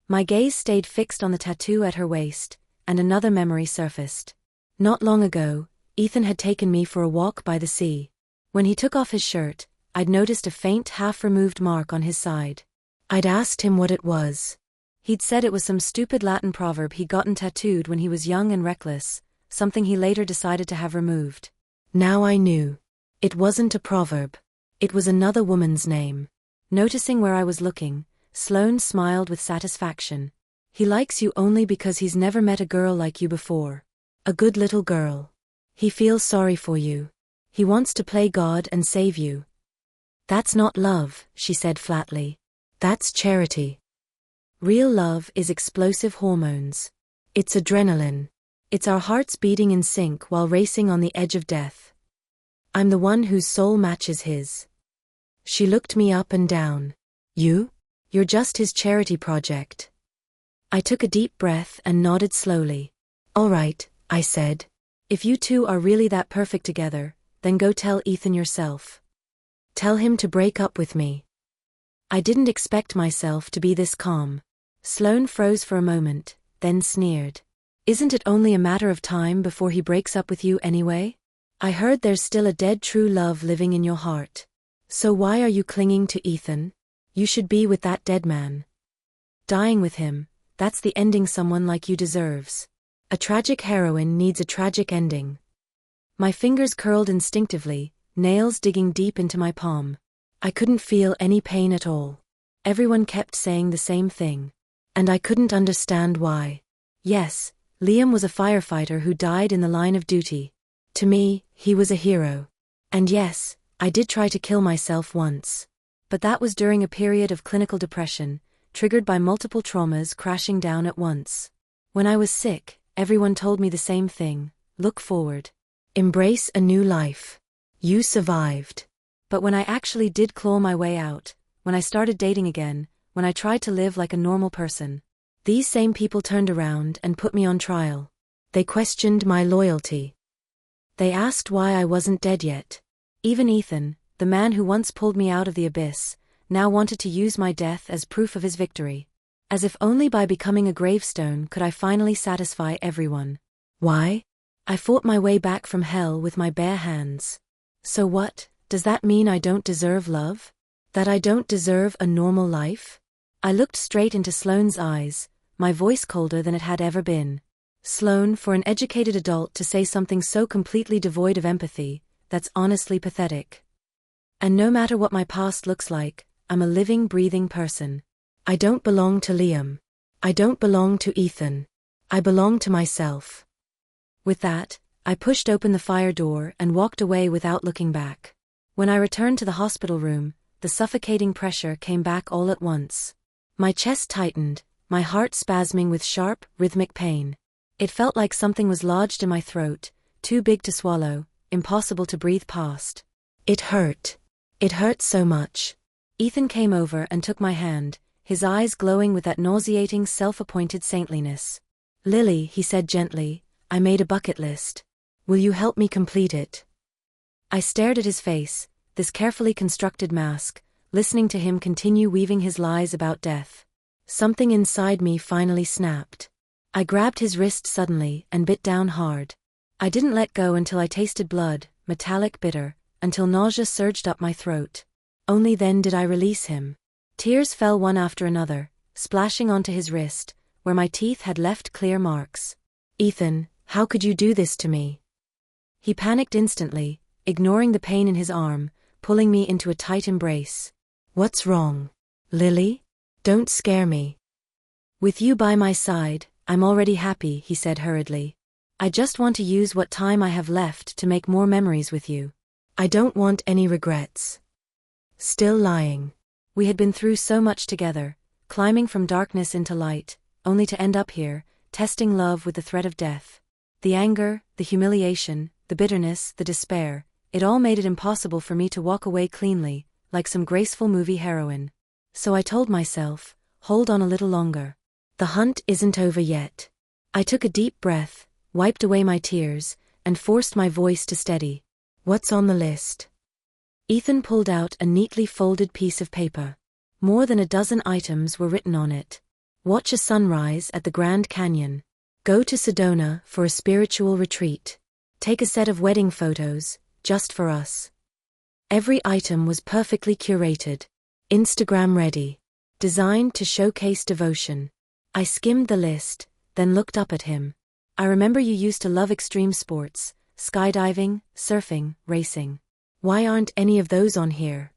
Speaker 1: My gaze stayed fixed on the tattoo at her waist, and another memory surfaced. Not long ago, Ethan had taken me for a walk by the sea. When he took off his shirt, I'd noticed a faint half-removed mark on his side. I'd asked him what it was. He'd said it was some stupid Latin proverb he'd gotten tattooed when he was young and reckless, something he later decided to have removed. Now I knew. It wasn't a proverb. It was another woman's name. Noticing where I was looking, Sloane smiled with satisfaction. "He likes you only because he's never met a girl like you before. A good little girl. He feels sorry for you. He wants to play God and save you." "That's not love," she said flatly. "That's charity. Real love is explosive hormones. It's adrenaline. It's our hearts beating in sync while racing on the edge of death. I'm the one whose soul matches his." She looked me up and down. "You? You're just his charity project." I took a deep breath and nodded slowly. "All right," I said. "If you two are really that perfect together, then go tell Ethan yourself. Tell him to break up with me." I didn't expect myself to be this calm. Sloane froze for a moment, then sneered. "Isn't it only a matter of time before he breaks up with you anyway? I heard there's still a dead true love living in your heart. So why are you clinging to Ethan? You should be with that dead man. Dying with him, that's the ending someone like you deserves. A tragic heroine needs a tragic ending." My fingers curled instinctively, nails digging deep into my palm. I couldn't feel any pain at all. Everyone kept saying the same thing. And I couldn't understand why. Yes, Liam was a firefighter who died in the line of duty. To me, he was a hero. And yes, I did try to kill myself once. But that was during a period of clinical depression, triggered by multiple traumas crashing down at once. When I was sick, everyone told me the same thing: look forward. Embrace a new life. You survived. But when I actually did claw my way out, when I started dating again, when I tried to live like a normal person, these same people turned around and put me on trial. They questioned my loyalty. They asked why I wasn't dead yet. Even Ethan, the man who once pulled me out of the abyss, now wanted to use my death as proof of his victory. As if only by becoming a gravestone could I finally satisfy everyone. Why? I fought my way back from hell with my bare hands. So what? Does that mean I don't deserve love? That I don't deserve a normal life? I looked straight into Sloane's eyes, my voice colder than it had ever been. Sloane, for an educated adult to say something so completely devoid of empathy, that's honestly pathetic. And no matter what my past looks like, I'm a living, breathing person. I don't belong to Liam. I don't belong to Ethan. I belong to myself. With that, I pushed open the fire door and walked away without looking back. When I returned to the hospital room, the suffocating pressure came back all at once. My chest tightened, my heart spasming with sharp, rhythmic pain. It felt like something was lodged in my throat, too big to swallow, impossible to breathe past. It hurt. It hurt so much. Ethan came over and took my hand, his eyes glowing with that nauseating self-appointed saintliness. Lily, he said gently, I made a bucket list. Will you help me complete it? I stared at his face, this carefully constructed mask, listening to him continue weaving his lies about death. Something inside me finally snapped. I grabbed his wrist suddenly and bit down hard. I didn't let go until I tasted blood, metallic bitter, until nausea surged up my throat. Only then did I release him. Tears fell one after another, splashing onto his wrist, where my teeth had left clear marks. Ethan, how could you do this to me? He panicked instantly, ignoring the pain in his arm, pulling me into a tight embrace. What's wrong? Lily? Don't scare me. With you by my side, I'm already happy, he said hurriedly. I just want to use what time I have left to make more memories with you. I don't want any regrets. Still lying. We had been through so much together, climbing from darkness into light, only to end up here, testing love with the threat of death. The anger, the humiliation, the bitterness, the despair, it all made it impossible for me to walk away cleanly, like some graceful movie heroine. So I told myself, hold on a little longer. The hunt isn't over yet. I took a deep breath, wiped away my tears, and forced my voice to steady. What's on the list? Ethan pulled out a neatly folded piece of paper. More than a dozen items were written on it. Watch a sunrise at the Grand Canyon. Go to Sedona for a spiritual retreat. Take a set of wedding photos, just for us. Every item was perfectly curated. Instagram ready. Designed to showcase devotion. I skimmed the list, then looked up at him. I remember you used to love extreme sports, skydiving, surfing, racing. Why aren't any of those on here?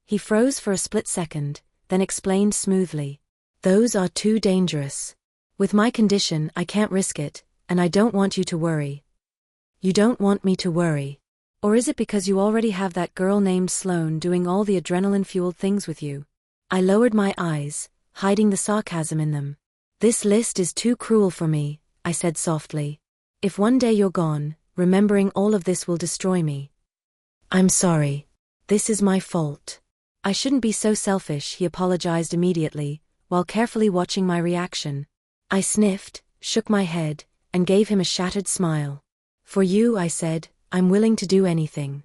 Speaker 1: He froze for a split second, then explained smoothly. Those are too dangerous. With my condition, I can't risk it, and I don't want you to worry. You don't want me to worry. Or is it because you already have that girl named Sloane doing all the adrenaline-fueled things with you? I lowered my eyes, hiding the sarcasm in them. This list is too cruel for me, I said softly. If one day you're gone, remembering all of this will destroy me. I'm sorry. This is my fault. I shouldn't be so selfish, he apologized immediately, while carefully watching my reaction. I sniffed, shook my head, and gave him a shattered smile. For you, I said, I'm willing to do anything.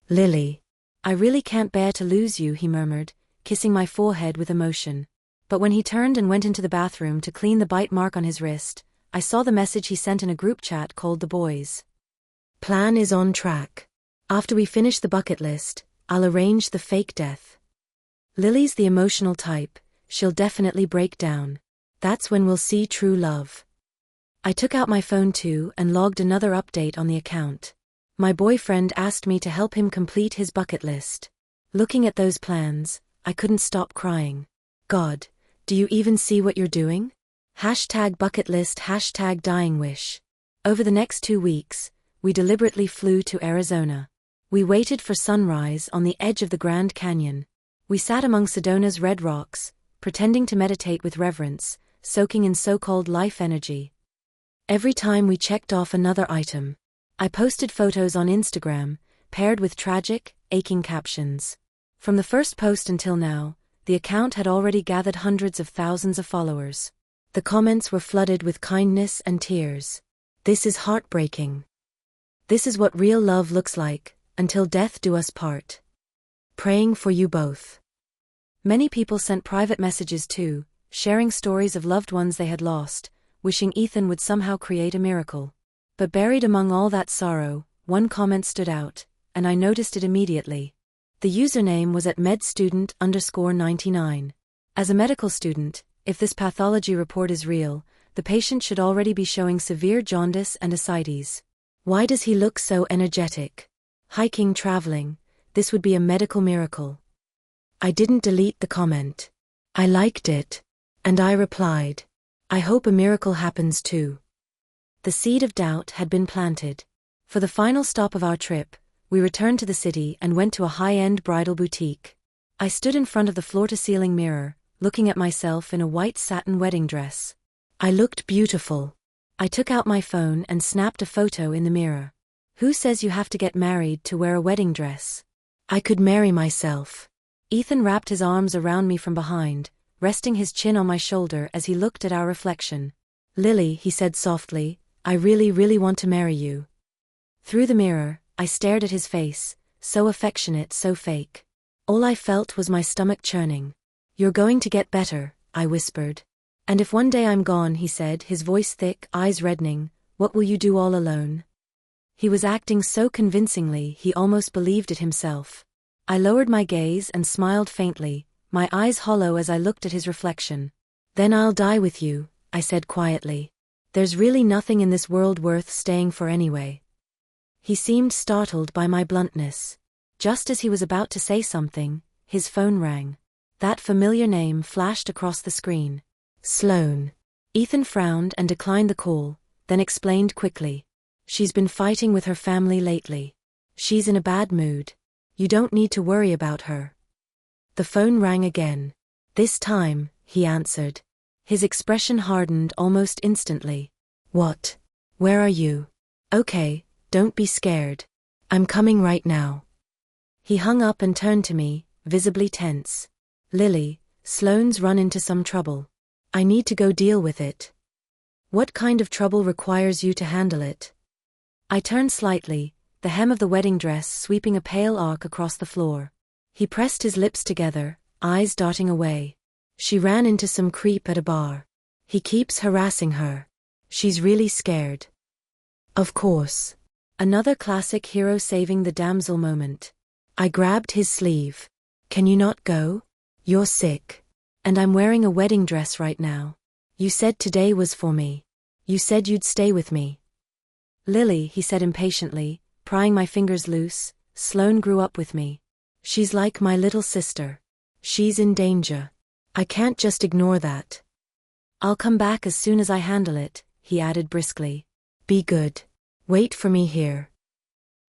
Speaker 1: Lily. I really can't bear to lose you, he murmured, kissing my forehead with emotion. But when he turned and went into the bathroom to clean the bite mark on his wrist, I saw the message he sent in a group chat called The Boys. Plan is on track. After we finish the bucket list, I'll arrange the fake death. Lily's the emotional type, she'll definitely break down. That's when we'll see true love. I took out my phone too and logged another update on the account. My boyfriend asked me to help him complete his bucket list. Looking at those plans, I couldn't stop crying. God, do you even see what you're doing? #bucketlist #dyingwish. Over the next 2 weeks, we deliberately flew to Arizona. We waited for sunrise on the edge of the Grand Canyon. We sat among Sedona's red rocks, pretending to meditate with reverence, soaking in so-called life energy. Every time we checked off another item, I posted photos on Instagram, paired with tragic, aching captions. From the first post until now, the account had already gathered hundreds of thousands of followers. The comments were flooded with kindness and tears. This is heartbreaking. This is what real love looks like, until death do us part. Praying for you both. Many people sent private messages too, sharing stories of loved ones they had lost, wishing Ethan would somehow create a miracle. But buried among all that sorrow, one comment stood out, and I noticed it immediately. The username was @medstudent_99. As a medical student, if this pathology report is real, the patient should already be showing severe jaundice and ascites. Why does he look so energetic? Hiking, traveling, this would be a medical miracle. I didn't delete the comment. I liked it. And I replied, I hope a miracle happens too. The seed of doubt had been planted. For the final stop of our trip, we returned to the city and went to a high-end bridal boutique. I stood in front of the floor-to-ceiling mirror, looking at myself in a white satin wedding dress. I looked beautiful. I took out my phone and snapped a photo in the mirror. Who says you have to get married to wear a wedding dress? I could marry myself. Ethan wrapped his arms around me from behind, resting his chin on my shoulder as he looked at our reflection. Lily, he said softly, I really, really want to marry you. Through the mirror, I stared at his face, so affectionate, so fake. All I felt was my stomach churning. You're going to get better, I whispered. And if one day I'm gone, he said, his voice thick, eyes reddening, what will you do all alone? He was acting so convincingly he almost believed it himself. I lowered my gaze and smiled faintly, my eyes hollow as I looked at his reflection. Then I'll die with you, I said quietly. There's really nothing in this world worth staying for anyway. He seemed startled by my bluntness. Just as he was about to say something, his phone rang. That familiar name flashed across the screen. Sloane. Ethan frowned and declined the call, then explained quickly. She's been fighting with her family lately. She's in a bad mood. You don't need to worry about her. The phone rang again. This time, he answered. His expression hardened almost instantly. What? Where are you? Okay, don't be scared. I'm coming right now. He hung up and turned to me, visibly tense. Lily, Sloane's run into some trouble. I need to go deal with it. What kind of trouble requires you to handle it? I turned slightly, the hem of the wedding dress sweeping a pale arc across the floor. He pressed his lips together, eyes darting away. She ran into some creep at a bar. He keeps harassing her. She's really scared. Of course. Another classic hero saving the damsel moment. I grabbed his sleeve. Can you not go? You're sick. And I'm wearing a wedding dress right now. You said today was for me. You said you'd stay with me. Lily, he said impatiently, prying my fingers loose, Sloane grew up with me. She's like my little sister. She's in danger. I can't just ignore that. I'll come back as soon as I handle it, he added briskly. Be good. Wait for me here.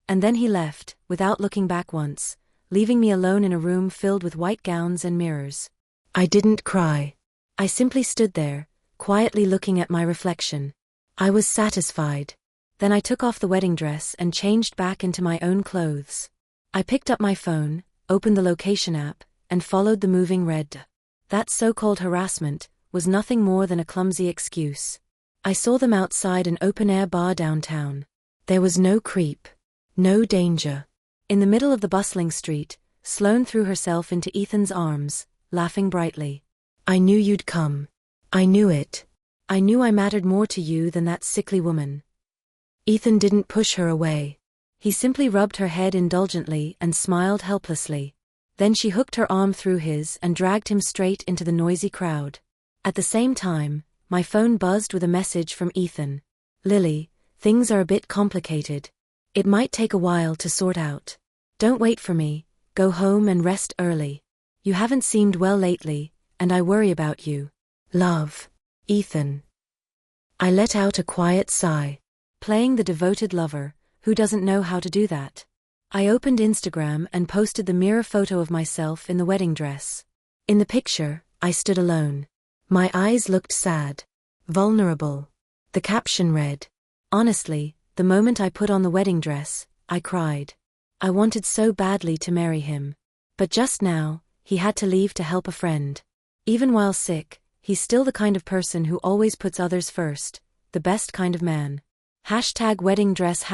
Speaker 1: And then he left, without looking back once, leaving me alone in a room filled with white gowns and mirrors. I didn't cry. I simply stood there, quietly looking at my reflection. I was satisfied. Then I took off the wedding dress and changed back into my own clothes. I picked up my phone, opened the location app, and followed the moving red. That so-called harassment was nothing more than a clumsy excuse. I saw them outside an open-air bar downtown. There was no creep. No danger. In the middle of the bustling street, Sloane threw herself into Ethan's arms, laughing brightly. I knew you'd come. I knew it. I knew I mattered more to you than that sickly woman. Ethan didn't push her away. He simply rubbed her head indulgently and smiled helplessly. Then she hooked her arm through his and dragged him straight into the noisy crowd. At the same time, my phone buzzed with a message from Ethan. Lily, things are a bit complicated. It might take a while to sort out. Don't wait for me, go home and rest early. You haven't seemed well lately, and I worry about you. Love. Ethan. I let out a quiet sigh. Playing the devoted lover, who doesn't know how to do that? I opened Instagram and posted the mirror photo of myself in the wedding dress. In the picture, I stood alone. My eyes looked sad. Vulnerable. The caption read, honestly, the moment I put on the wedding dress, I cried. I wanted so badly to marry him. But just now, he had to leave to help a friend. Even while sick, he's still the kind of person who always puts others first, the best kind of man. #wedding dress,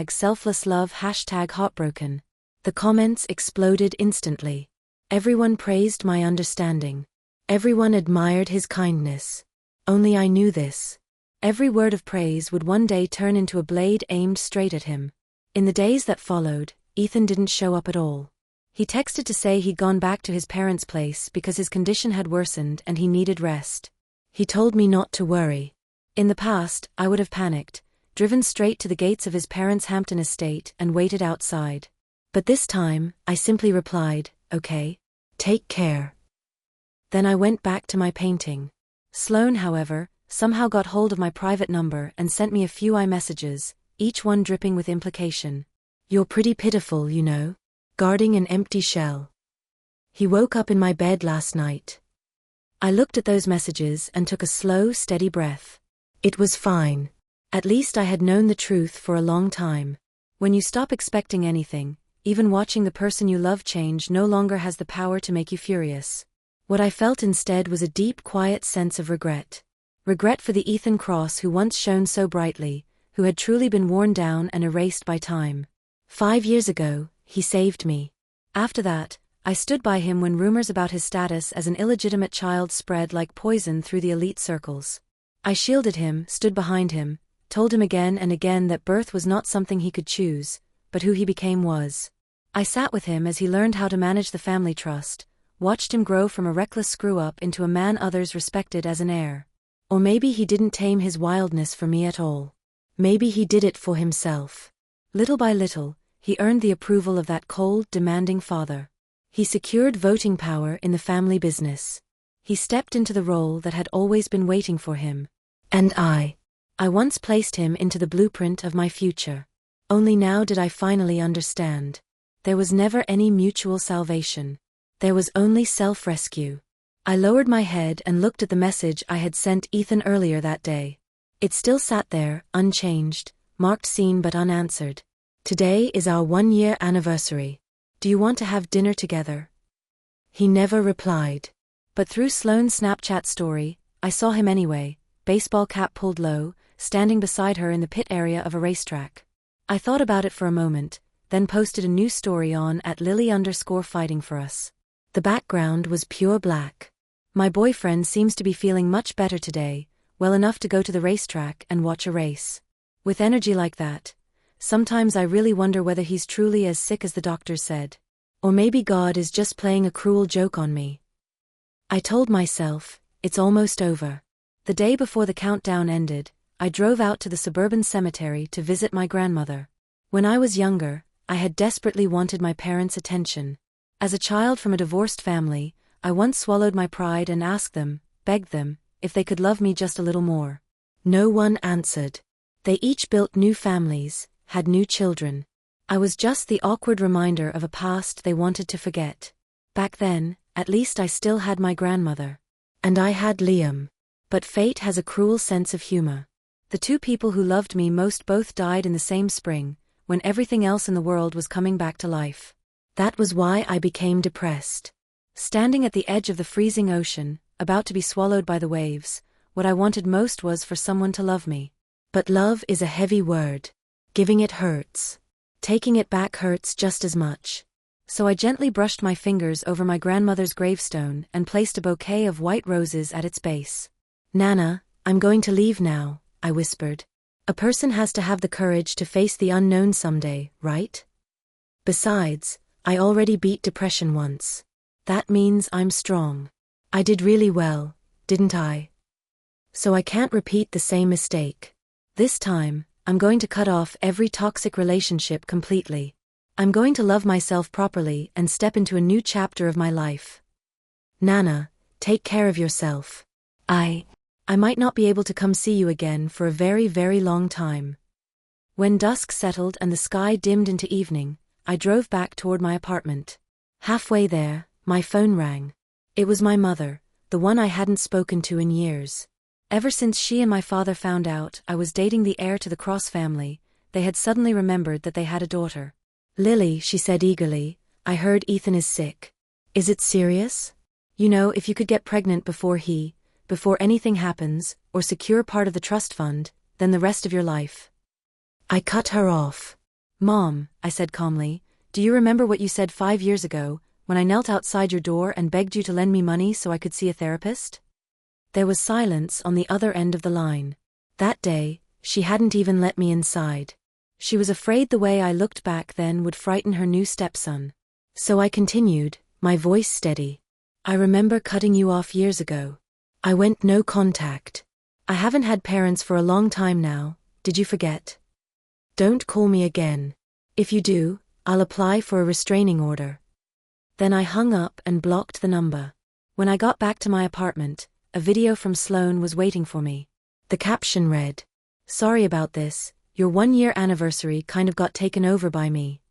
Speaker 1: #selfless love, #heartbroken. The comments exploded instantly. Everyone praised my understanding. Everyone admired his kindness. Only I knew this. Every word of praise would one day turn into a blade aimed straight at him. In the days that followed, Ethan didn't show up at all. He texted to say he'd gone back to his parents' place because his condition had worsened and he needed rest. He told me not to worry. In the past, I would have panicked, driven straight to the gates of his parents' Hampton estate and waited outside. But this time, I simply replied, okay. Take care. Then I went back to my painting. Sloane, however, somehow got hold of my private number and sent me a few iMessages, each one dripping with implication. You're pretty pitiful, you know. Guarding an empty shell. He woke up in my bed last night. I looked at those messages and took a slow, steady breath. It was fine. At least I had known the truth for a long time. When you stop expecting anything, even watching the person you love change no longer has the power to make you furious. What I felt instead was a deep, quiet sense of regret. Regret for the Ethan Cross who once shone so brightly, who had truly been worn down and erased by time. 5 years ago, he saved me. After that, I stood by him when rumors about his status as an illegitimate child spread like poison through the elite circles. I shielded him, stood behind him, told him again and again that birth was not something he could choose, but who he became was. I sat with him as he learned how to manage the family trust, watched him grow from a reckless screw-up into a man others respected as an heir. Or maybe he didn't tame his wildness for me at all. Maybe he did it for himself. Little by little, he earned the approval of that cold, demanding father. He secured voting power in the family business. He stepped into the role that had always been waiting for him. And I once placed him into the blueprint of my future. Only now did I finally understand. There was never any mutual salvation. There was only self-rescue. I lowered my head and looked at the message I had sent Ethan earlier that day. It still sat there, unchanged, marked seen but unanswered. Today is our 1-year anniversary. Do you want to have dinner together? He never replied. But through Sloane's Snapchat story, I saw him anyway, baseball cap pulled low, standing beside her in the pit area of a racetrack. I thought about it for a moment, then posted a new story on @Lily_fighting for us. The background was pure black. My boyfriend seems to be feeling much better today, well enough to go to the racetrack and watch a race. With energy like that, sometimes I really wonder whether he's truly as sick as the doctors said. Or maybe God is just playing a cruel joke on me. I told myself, it's almost over. The day before the countdown ended, I drove out to the suburban cemetery to visit my grandmother. When I was younger, I had desperately wanted my parents' attention. As a child from a divorced family, I once swallowed my pride and asked them, begged them, if they could love me just a little more. No one answered. They each built new families, had new children. I was just the awkward reminder of a past they wanted to forget. Back then, at least I still had my grandmother. And I had Liam. But fate has a cruel sense of humor. The two people who loved me most both died in the same spring, when everything else in the world was coming back to life. That was why I became depressed. Standing at the edge of the freezing ocean, about to be swallowed by the waves, what I wanted most was for someone to love me. But love is a heavy word. Giving it hurts. Taking it back hurts just as much. So I gently brushed my fingers over my grandmother's gravestone and placed a bouquet of white roses at its base. Nana, I'm going to leave now, I whispered. A person has to have the courage to face the unknown someday, right? Besides, I already beat depression once. That means I'm strong. I did really well, didn't I? So I can't repeat the same mistake. This time, I'm going to cut off every toxic relationship completely. I'm going to love myself properly and step into a new chapter of my life. Nana, take care of yourself. I might not be able to come see you again for a very, very long time. When dusk settled and the sky dimmed into evening, I drove back toward my apartment. Halfway there, my phone rang. It was my mother, the one I hadn't spoken to in years. Ever since she and my father found out I was dating the heir to the Cross family, they had suddenly remembered that they had a daughter. Lily, she said eagerly, I heard Ethan is sick. Is it serious? You know, if you could get pregnant before anything happens, or secure part of the trust fund, then the rest of your life. I cut her off. Mom, I said calmly, do you remember what you said 5 years ago, when I knelt outside your door and begged you to lend me money so I could see a therapist? There was silence on the other end of the line. That day, she hadn't even let me inside. She was afraid the way I looked back then would frighten her new stepson. So I continued, my voice steady. I remember cutting you off years ago. I went no contact. I haven't had parents for a long time now, did you forget? Don't call me again. If you do, I'll apply for a restraining order. Then I hung up and blocked the number. When I got back to my apartment, a video from Sloane was waiting for me. The caption read, "Sorry about this, your 1-year anniversary kind of got taken over by me."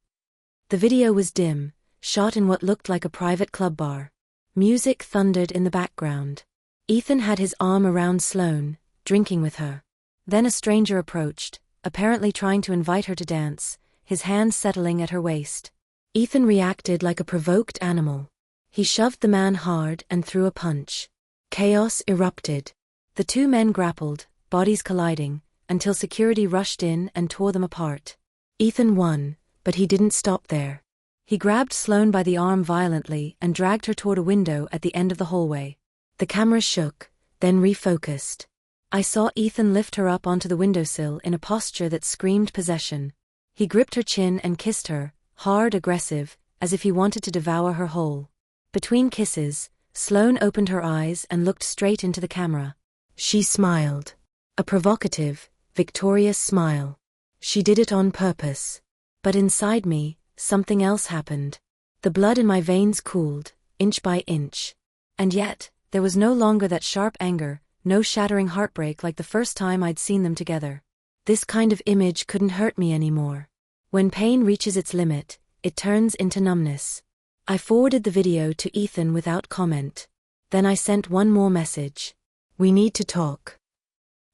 Speaker 1: The video was dim, shot in what looked like a private club bar. Music thundered in the background. Ethan had his arm around Sloane, drinking with her. Then a stranger approached, apparently trying to invite her to dance, his hands settling at her waist. Ethan reacted like a provoked animal. He shoved the man hard and threw a punch. Chaos erupted. The two men grappled, bodies colliding, until security rushed in and tore them apart. Ethan won, but he didn't stop there. He grabbed Sloane by the arm violently and dragged her toward a window at the end of the hallway. The camera shook, then refocused. I saw Ethan lift her up onto the windowsill in a posture that screamed possession. He gripped her chin and kissed her, hard, aggressive, as if he wanted to devour her whole. Between kisses, Sloane opened her eyes and looked straight into the camera. She smiled. A provocative, victorious smile. She did it on purpose. But inside me, something else happened. The blood in my veins cooled, inch by inch. And yet, there was no longer that sharp anger, no shattering heartbreak like the first time I'd seen them together. This kind of image couldn't hurt me anymore. When pain reaches its limit, it turns into numbness. I forwarded the video to Ethan without comment. Then I sent one more message. "We need to talk."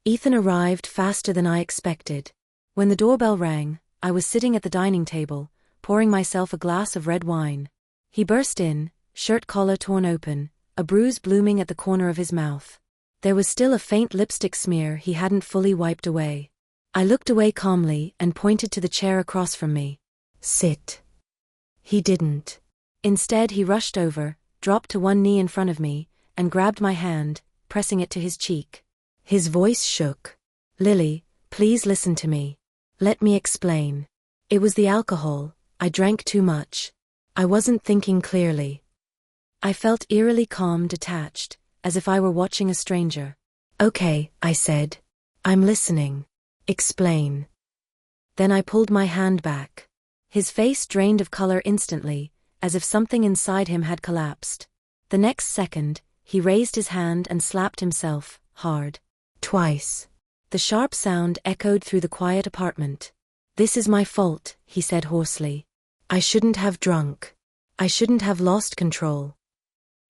Speaker 1: Ethan arrived faster than I expected. When the doorbell rang, I was sitting at the dining table, pouring myself a glass of red wine. He burst in, shirt collar torn open, a bruise blooming at the corner of his mouth. There was still a faint lipstick smear he hadn't fully wiped away. I looked away calmly and pointed to the chair across from me. "Sit." He didn't. Instead, he rushed over, dropped to one knee in front of me, and grabbed my hand, pressing it to his cheek. His voice shook. "Lily, please listen to me. Let me explain. It was the alcohol. I drank too much. I wasn't thinking clearly." I felt eerily calm, detached, as if I were watching a stranger. "Okay," I said. "I'm listening. Explain." Then I pulled my hand back. His face drained of color instantly, as if something inside him had collapsed. The next second, he raised his hand and slapped himself, hard. Twice. The sharp sound echoed through the quiet apartment. "This is my fault," he said hoarsely. "I shouldn't have drunk. I shouldn't have lost control."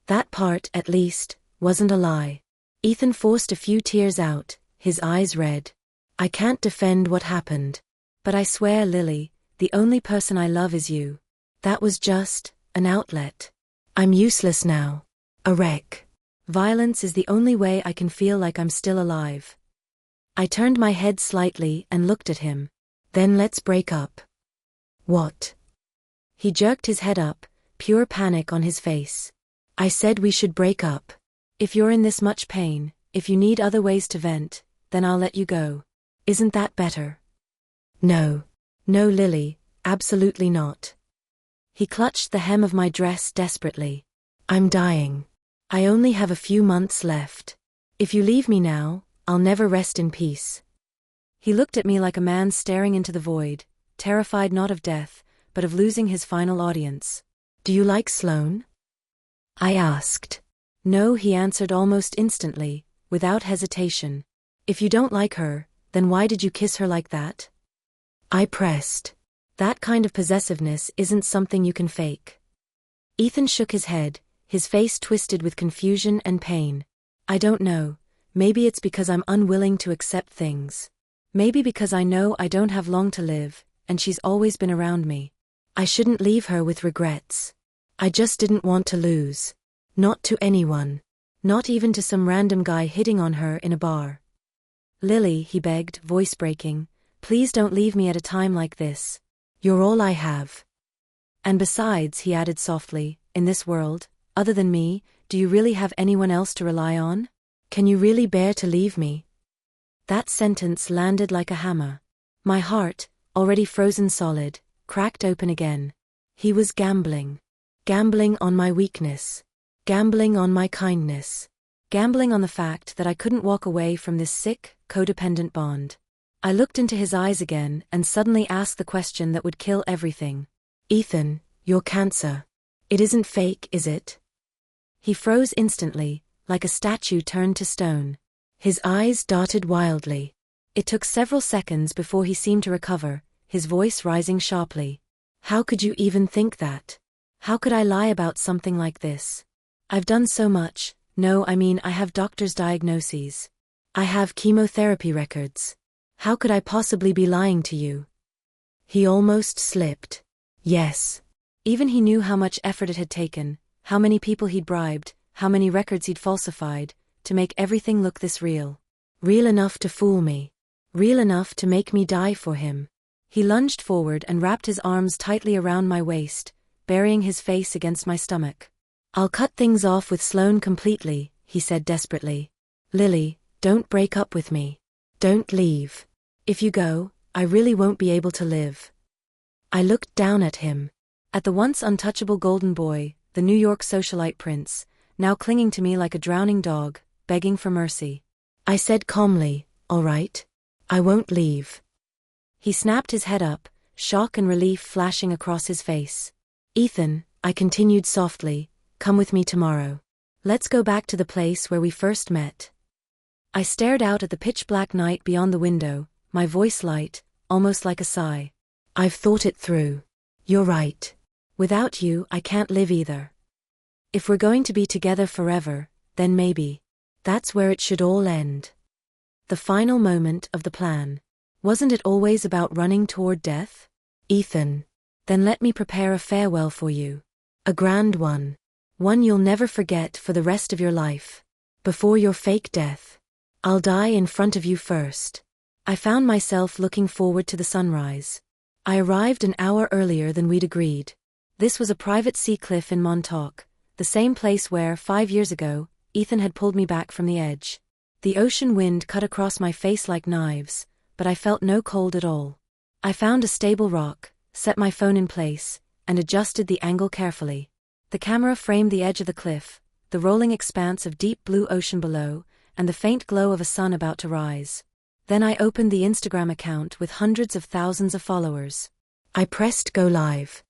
Speaker 1: That part, at least, wasn't a lie. Ethan forced a few tears out, his eyes red. "I can't defend what happened. But I swear, Lily, the only person I love is you. That was just an outlet. I'm useless now. A wreck. Violence is the only way I can feel like I'm still alive." I turned my head slightly and looked at him. "Then let's break up." "What?" He jerked his head up, pure panic on his face. "I said we should break up. If you're in this much pain, if you need other ways to vent, then I'll let you go. Isn't that better?" "No. No, Lily, absolutely not." He clutched the hem of my dress desperately. "I'm dying. I only have a few months left. If you leave me now, I'll never rest in peace." He looked at me like a man staring into the void, terrified not of death, but of losing his final audience. "Do you like Sloane?" I asked. "No," he answered almost instantly, without hesitation. "If you don't like her, then why did you kiss her like that?" I pressed. "That kind of possessiveness isn't something you can fake." Ethan shook his head, his face twisted with confusion and pain. "I don't know. Maybe it's because I'm unwilling to accept things. Maybe because I know I don't have long to live, and she's always been around me. I shouldn't leave her with regrets. I just didn't want to lose. Not to anyone. Not even to some random guy hitting on her in a bar." "Lily," he begged, voice breaking, "please don't leave me at a time like this. You're all I have. And besides," he added softly, "in this world, other than me, do you really have anyone else to rely on? Can you really bear to leave me?" That sentence landed like a hammer. My heart, already frozen solid, cracked open again. He was gambling. Gambling on my weakness. Gambling on my kindness. Gambling on the fact that I couldn't walk away from this sick, codependent bond. I looked into his eyes again and suddenly asked the question that would kill everything. "Ethan, you're cancer. It isn't fake, is it? He froze instantly, like a statue turned to stone. His eyes darted wildly. It took several seconds before he seemed to recover, his voice rising sharply. How could you even think that? How could I lie about something like this? I've done so much. No, I mean I have doctor's diagnoses. I have chemotherapy records. How could I possibly be lying to you? He almost slipped. Yes. Even he knew how much effort it had taken, how many people he'd bribed, how many records he'd falsified, to make everything look this real. Real enough to fool me. Real enough to make me die for him. He lunged forward and wrapped his arms tightly around my waist, burying his face against my stomach. I'll cut things off with Sloane completely, he said desperately. Lily, don't break up with me. Don't leave. If you go, I really won't be able to live. I looked down at him. At the once untouchable golden boy, the New York socialite prince, now clinging to me like a drowning dog, begging for mercy. I said calmly, all right. I won't leave. He snapped his head up, shock and relief flashing across his face. Ethan, I continued softly, come with me tomorrow. Let's go back to the place where we first met. I stared out at the pitch-black night beyond the window, my voice light, almost like a sigh. I've thought it through. You're right. Without you, I can't live either. If we're going to be together forever, then maybe. That's where it should all end. The final moment of the plan. Wasn't it always about running toward death? Ethan. Then let me prepare a farewell for you. A grand one. One you'll never forget for the rest of your life. Before your fake death. I'll die in front of you first. I found myself looking forward to the sunrise. I arrived an hour earlier than we'd agreed. This was a private sea cliff in Montauk, the same place where, 5 years ago, Ethan had pulled me back from the edge. The ocean wind cut across my face like knives, but I felt no cold at all. I found a stable rock, set my phone in place, and adjusted the angle carefully. The camera framed the edge of the cliff, the rolling expanse of deep blue ocean below, and the faint glow of a sun about to rise. Then I opened the Instagram account with hundreds of thousands of followers. I pressed go live.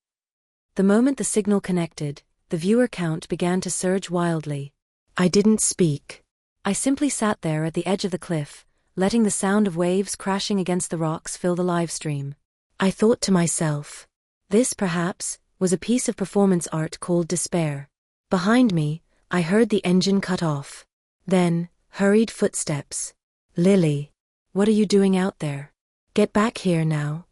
Speaker 1: The moment the signal connected, the viewer count began to surge wildly. I didn't speak. I simply sat there at the edge of the cliff, letting the sound of waves crashing against the rocks fill the livestream. I thought to myself, this, perhaps, was a piece of performance art called despair. Behind me, I heard the engine cut off. Then, hurried footsteps. Lily. What are you doing out there? Get back here now.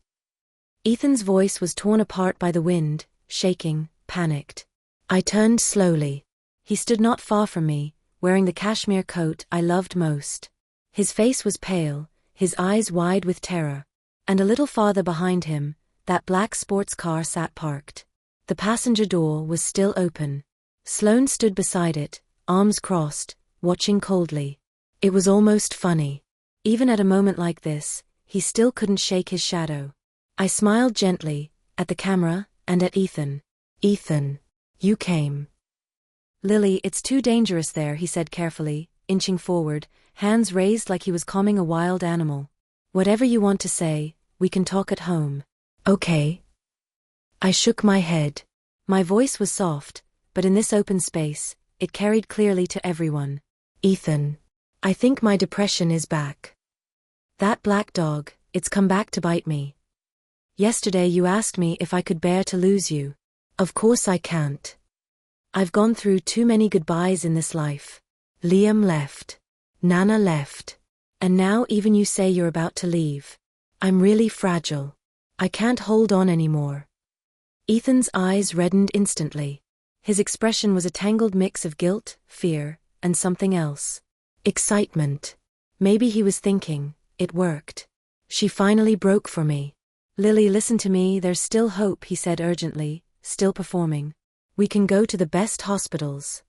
Speaker 1: Ethan's voice was torn apart by the wind, shaking, panicked. I turned slowly. He stood not far from me, wearing the cashmere coat I loved most. His face was pale, his eyes wide with terror. And a little farther behind him, that black sports car sat parked. The passenger door was still open. Sloane stood beside it, arms crossed, watching coldly. It was almost funny. Even at a moment like this, he still couldn't shake his shadow. I smiled gently, at the camera, and at Ethan. Ethan. You came. Lily, it's too dangerous there, he said carefully, inching forward, hands raised like he was calming a wild animal. Whatever you want to say, we can talk at home. Okay. I shook my head. My voice was soft, but in this open space, it carried clearly to everyone. Ethan. I think my depression is back. That black dog, it's come back to bite me. Yesterday you asked me if I could bear to lose you. Of course I can't. I've gone through too many goodbyes in this life. Liam left. Nana left. And now even you say you're about to leave. I'm really fragile. I can't hold on anymore. Ethan's eyes reddened instantly. His expression was a tangled mix of guilt, fear, and something else. Excitement. Maybe he was thinking, it worked. She finally broke for me. Lily, listen to me, there's still hope, he said urgently, still performing. We can go to the best hospitals.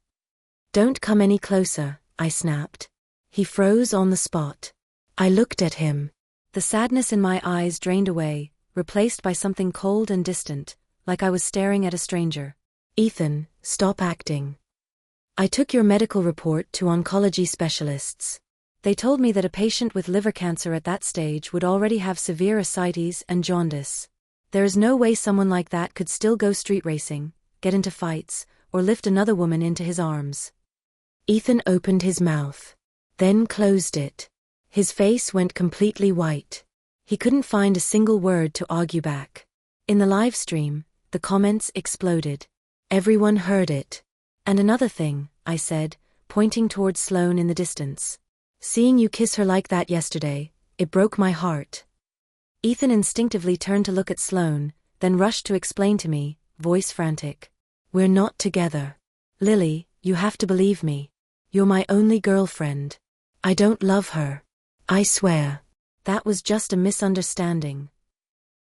Speaker 1: Don't come any closer, I snapped. He froze on the spot. I looked at him. The sadness in my eyes drained away, replaced by something cold and distant, like I was staring at a stranger. Ethan, stop acting. I took your medical report to oncology specialists. They told me that a patient with liver cancer at that stage would already have severe ascites and jaundice. There is no way someone like that could still go street racing, get into fights, or lift another woman into his arms. Ethan opened his mouth, then closed it. His face went completely white. He couldn't find a single word to argue back. In the live stream, the comments exploded. Everyone heard it. And another thing, I said, pointing towards Sloane in the distance. Seeing you kiss her like that yesterday, it broke my heart. Ethan instinctively turned to look at Sloane, then rushed to explain to me, voice frantic. We're not together. Lily, you have to believe me. You're my only girlfriend. I don't love her. I swear. That was just a misunderstanding.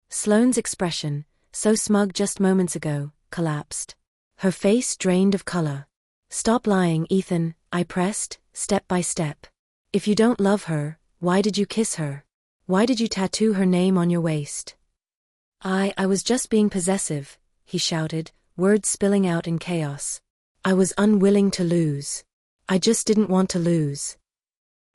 Speaker 1: Sloane's expression, so smug just moments ago, collapsed. Her face drained of color. Stop lying, Ethan, I pressed, step by step. If you don't love her, why did you kiss her? Why did you tattoo her name on your waist? I was just being possessive, he shouted, words spilling out in chaos. I was unwilling to lose. I just didn't want to lose.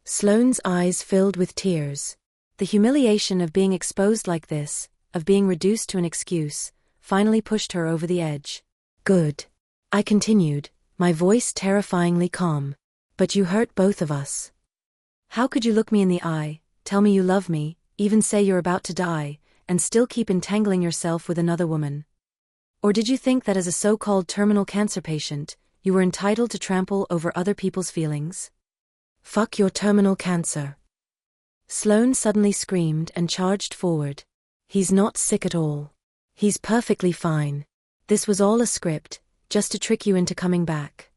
Speaker 1: Sloane's eyes filled with tears. The humiliation of being exposed like this, of being reduced to an excuse, finally pushed her over the edge. Good. I continued, my voice terrifyingly calm. But you hurt both of us. How could you look me in the eye, tell me you love me, even say you're about to die, and still keep entangling yourself with another woman? Or did you think that as a so-called terminal cancer patient, you were entitled to trample over other people's feelings? Fuck your terminal cancer. Sloane suddenly screamed and charged forward. He's not sick at all. He's perfectly fine. This was all a script, just to trick you into coming back.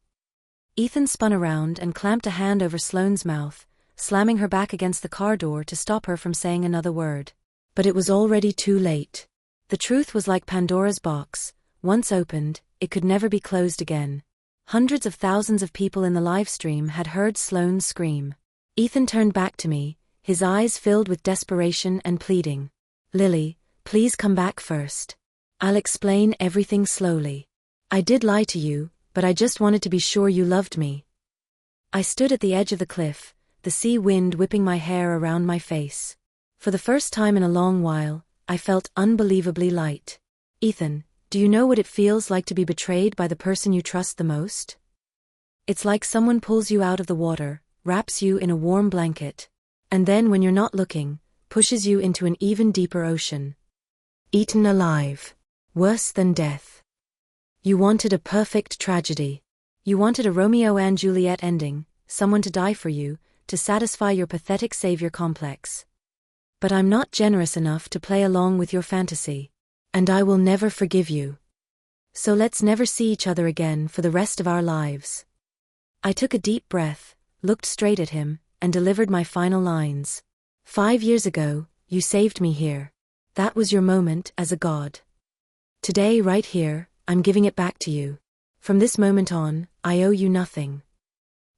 Speaker 1: Ethan spun around and clamped a hand over Sloane's mouth, slamming her back against the car door to stop her from saying another word. But it was already too late. The truth was like Pandora's box. Once opened, it could never be closed again. Hundreds of thousands of people in the live stream had heard Sloane scream. Ethan turned back to me, his eyes filled with desperation and pleading. Lily, please come back first. I'll explain everything slowly. I did lie to you, but I just wanted to be sure you loved me. I stood at the edge of the cliff, the sea wind whipping my hair around my face. For the first time in a long while, I felt unbelievably light. Ethan, do you know what it feels like to be betrayed by the person you trust the most? It's like someone pulls you out of the water, wraps you in a warm blanket, and then when you're not looking, pushes you into an even deeper ocean. Eaten alive. Worse than death. You wanted a perfect tragedy. You wanted a Romeo and Juliet ending, someone to die for you, to satisfy your pathetic savior complex. But I'm not generous enough to play along with your fantasy. And I will never forgive you. So let's never see each other again for the rest of our lives. I took a deep breath, looked straight at him, and delivered my final lines. 5 years ago, you saved me here. That was your moment as a god. Today, right here, I'm giving it back to you. From this moment on, I owe you nothing.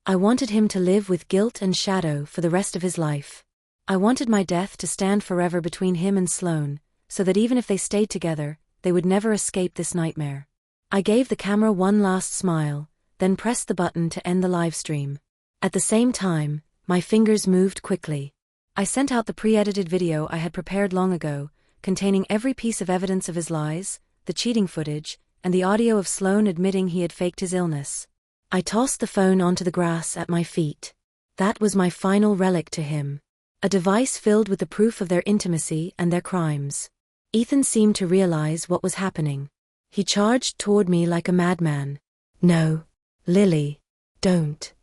Speaker 1: I wanted him to live with guilt and shadow for the rest of his life. I wanted my death to stand forever between him and Sloane, so that even if they stayed together, they would never escape this nightmare. I gave the camera one last smile, then pressed the button to end the live stream. At the same time, my fingers moved quickly. I sent out the pre-edited video I had prepared long ago, containing every piece of evidence of his lies, the cheating footage, and the audio of Sloane admitting he had faked his illness. I tossed the phone onto the grass at my feet. That was my final relic to him. A device filled with the proof of their intimacy and their crimes. Ethan seemed to realize what was happening. He charged toward me like a madman. No. Lily. Don't.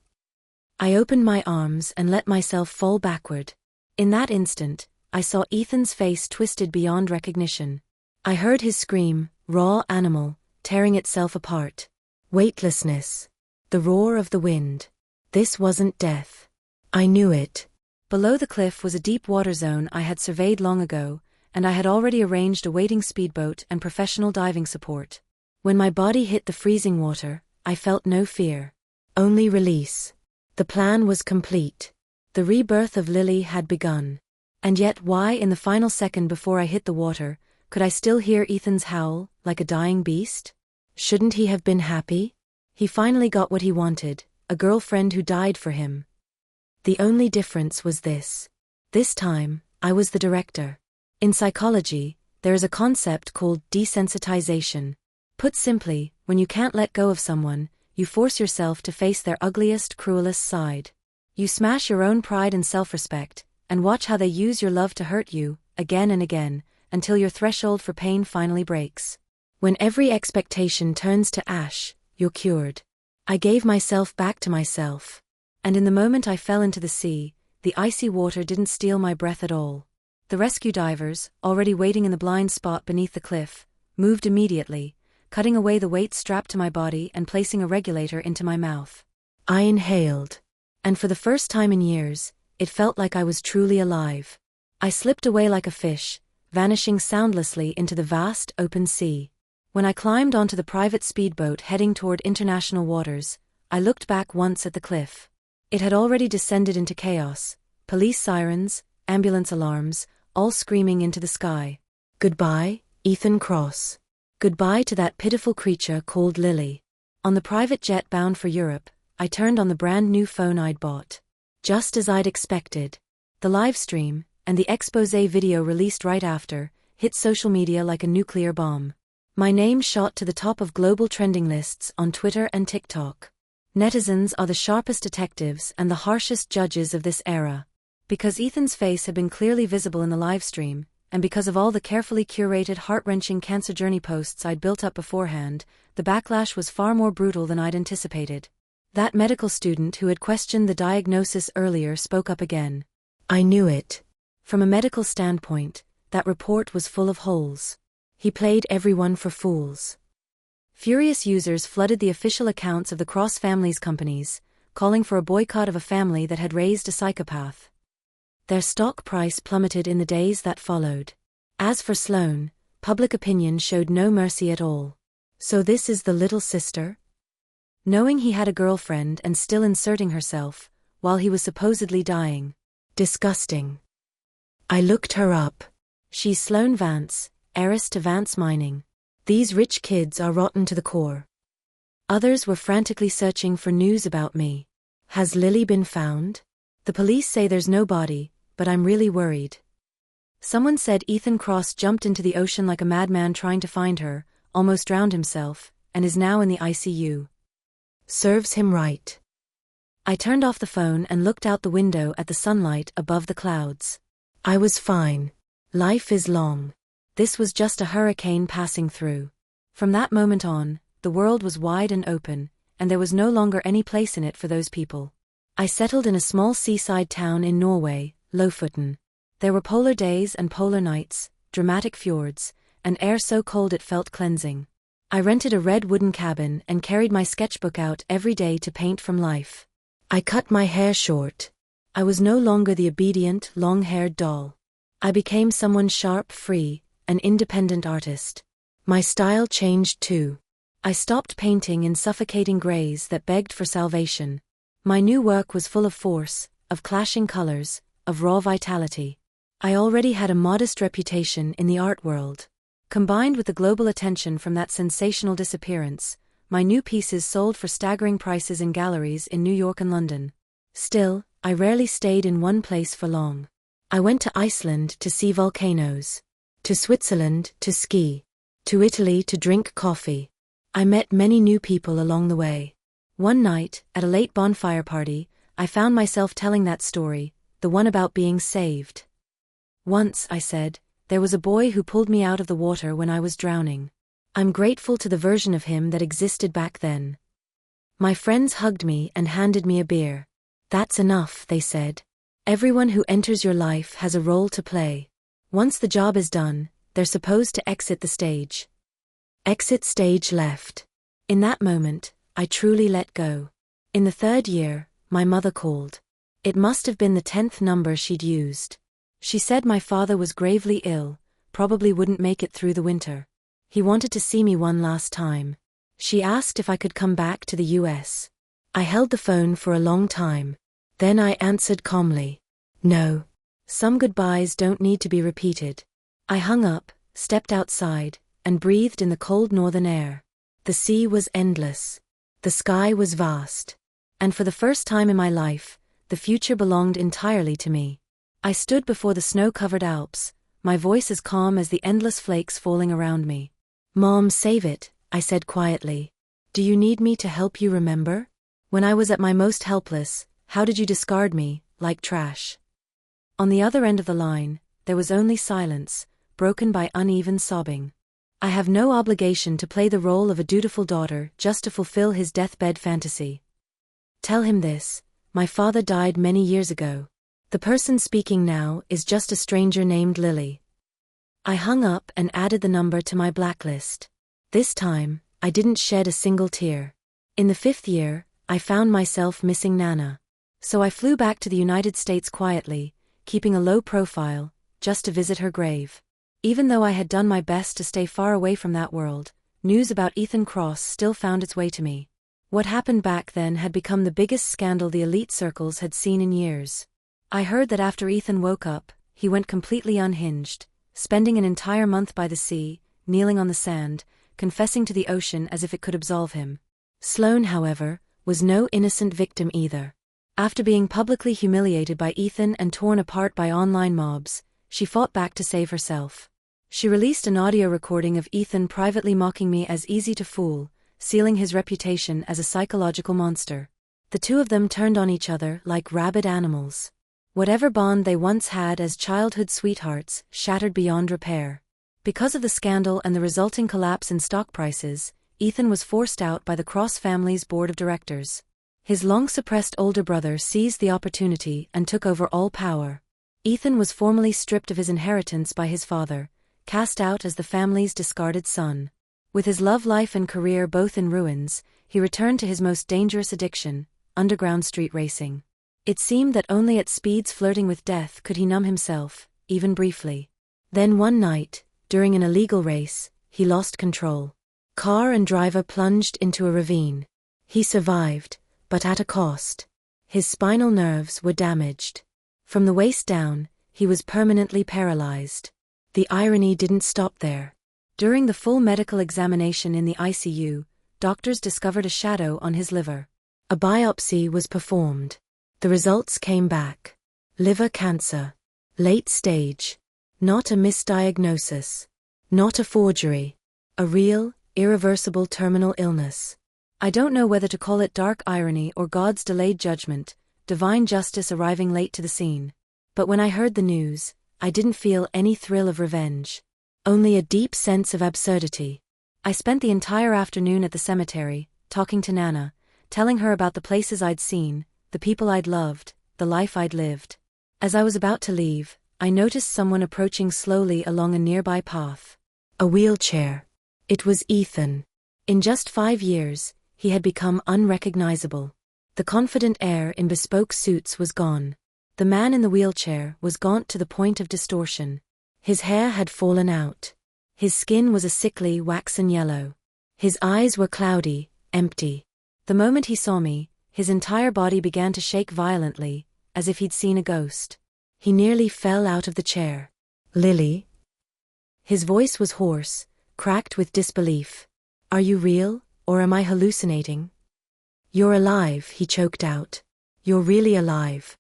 Speaker 1: I opened my arms and let myself fall backward. In that instant, I saw Ethan's face twisted beyond recognition. I heard his scream, raw animal, tearing itself apart. Weightlessness. The roar of the wind. This wasn't death. I knew it. Below the cliff was a deep water zone I had surveyed long ago, and I had already arranged a waiting speedboat and professional diving support. When my body hit the freezing water, I felt no fear. Only release. The plan was complete. The rebirth of Lily had begun. And yet why in the final second before I hit the water, could I still hear Ethan's howl, like a dying beast? Shouldn't he have been happy? He finally got what he wanted, a girlfriend who died for him. The only difference was this. This time, I was the director. In psychology, there is a concept called desensitization. Put simply, when you can't let go of someone, you force yourself to face their ugliest, cruelest side. You smash your own pride and self-respect, and watch how they use your love to hurt you, again and again, until your threshold for pain finally breaks. When every expectation turns to ash, you're cured. I gave myself back to myself. And in the moment I fell into the sea, the icy water didn't steal my breath at all. The rescue divers, already waiting in the blind spot beneath the cliff, moved immediately, cutting away the weight strapped to my body and placing a regulator into my mouth. I inhaled. And for the first time in years, it felt like I was truly alive. I slipped away like a fish, vanishing soundlessly into the vast, open sea. When I climbed onto the private speedboat heading toward international waters, I looked back once at the cliff. It had already descended into chaos, police sirens, ambulance alarms, all screaming into the sky. Goodbye, Ethan Cross. Goodbye to that pitiful creature called Lily. On the private jet bound for Europe, I turned on the brand new phone I'd bought. Just as I'd expected. The live stream, and the expose video released right after, hit social media like a nuclear bomb. My name shot to the top of global trending lists on Twitter and TikTok. Netizens are the sharpest detectives and the harshest judges of this era. Because Ethan's face had been clearly visible in the live stream, and because of all the carefully curated heart-wrenching cancer journey posts I'd built up beforehand, the backlash was far more brutal than I'd anticipated. That medical student who had questioned the diagnosis earlier spoke up again. I knew it. From a medical standpoint, that report was full of holes. He played everyone for fools. Furious users flooded the official accounts of the Cross family's companies, calling for a boycott of a family that had raised a psychopath. Their stock price plummeted in the days that followed. As for Sloane, public opinion showed no mercy at all. So this is the little sister? Knowing he had a girlfriend and still inserting herself, while he was supposedly dying. Disgusting. I looked her up. She's Sloane Vance, heiress to Vance Mining. These rich kids are rotten to the core. Others were frantically searching for news about me. Has Lily been found? The police say there's no body, but I'm really worried. Someone said Ethan Cross jumped into the ocean like a madman trying to find her, almost drowned himself, and is now in the ICU. Serves him right. I turned off the phone and looked out the window at the sunlight above the clouds. I was fine. Life is long. This was just a hurricane passing through. From that moment on, the world was wide and open, and there was no longer any place in it for those people. I settled in a small seaside town in Norway, Lofoten. There were polar days and polar nights, dramatic fjords, and air so cold it felt cleansing. I rented a red wooden cabin and carried my sketchbook out every day to paint from life. I cut my hair short. I was no longer the obedient, long-haired doll. I became someone sharp, free, an independent artist. My style changed too. I stopped painting in suffocating grays that begged for salvation. My new work was full of force, of clashing colors, of raw vitality. I already had a modest reputation in the art world. Combined with the global attention from that sensational disappearance, my new pieces sold for staggering prices in galleries in New York and London. Still, I rarely stayed in one place for long. I went to Iceland to see volcanoes, to Switzerland to ski, to Italy to drink coffee. I met many new people along the way. One night, at a late bonfire party, I found myself telling that story, the one about being saved. Once, I said, there was a boy who pulled me out of the water when I was drowning. I'm grateful to the version of him that existed back then. My friends hugged me and handed me a beer. That's enough, they said. Everyone who enters your life has a role to play. Once the job is done, they're supposed to exit the stage. Exit stage left. In that moment, I truly let go. In the third year, my mother called. It must have been the 10th number she'd used. She said my father was gravely ill, probably wouldn't make it through the winter. He wanted to see me one last time. She asked if I could come back to the US. I held the phone for a long time. Then I answered calmly. No. Some goodbyes don't need to be repeated. I hung up, stepped outside, and breathed in the cold northern air. The sea was endless. The sky was vast. And for the first time in my life, the future belonged entirely to me. I stood before the snow-covered Alps, my voice as calm as the endless flakes falling around me. Mom, save it, I said quietly. Do you need me to help you remember? When I was at my most helpless, how did you discard me, like trash? On the other end of the line, there was only silence, broken by uneven sobbing. I have no obligation to play the role of a dutiful daughter just to fulfill his deathbed fantasy. Tell him this, my father died many years ago. The person speaking now is just a stranger named Lily. I hung up and added the number to my blacklist. This time, I didn't shed a single tear. In the 5th year, I found myself missing Nana. So I flew back to the United States quietly, keeping a low profile, just to visit her grave. Even though I had done my best to stay far away from that world, news about Ethan Cross still found its way to me. What happened back then had become the biggest scandal the elite circles had seen in years. I heard that after Ethan woke up, he went completely unhinged, spending an entire month by the sea, kneeling on the sand, confessing to the ocean as if it could absolve him. Sloane, however, was no innocent victim either. After being publicly humiliated by Ethan and torn apart by online mobs, she fought back to save herself. She released an audio recording of Ethan privately mocking me as easy to fool, sealing his reputation as a psychological monster. The two of them turned on each other like rabid animals. Whatever bond they once had as childhood sweethearts shattered beyond repair. Because of the scandal and the resulting collapse in stock prices, Ethan was forced out by the Cross family's board of directors. His long-suppressed older brother seized the opportunity and took over all power. Ethan was formally stripped of his inheritance by his father, cast out as the family's discarded son. With his love life and career both in ruins, he returned to his most dangerous addiction, underground street racing. It seemed that only at speeds flirting with death could he numb himself, even briefly. Then one night, during an illegal race, he lost control. Car and driver plunged into a ravine. He survived, but at a cost. His spinal nerves were damaged. From the waist down, he was permanently paralyzed. The irony didn't stop there. During the full medical examination in the ICU, doctors discovered a shadow on his liver. A biopsy was performed. The results came back. Liver cancer. Late stage. Not a misdiagnosis. Not a forgery. A real, irreversible terminal illness. I don't know whether to call it dark irony or God's delayed judgment, divine justice arriving late to the scene. But when I heard the news, I didn't feel any thrill of revenge. Only a deep sense of absurdity. I spent the entire afternoon at the cemetery, talking to Nana, telling her about the places I'd seen, the people I'd loved, the life I'd lived. As I was about to leave, I noticed someone approaching slowly along a nearby path. A wheelchair. It was Ethan. In just 5 years, he had become unrecognizable. The confident air in bespoke suits was gone. The man in the wheelchair was gaunt to the point of distortion. His hair had fallen out. His skin was a sickly waxen yellow. His eyes were cloudy, empty. The moment he saw me, his entire body began to shake violently, as if he'd seen a ghost. He nearly fell out of the chair. Lily? His voice was hoarse, cracked with disbelief. Are you real, or am I hallucinating? You're alive, he choked out. You're really alive.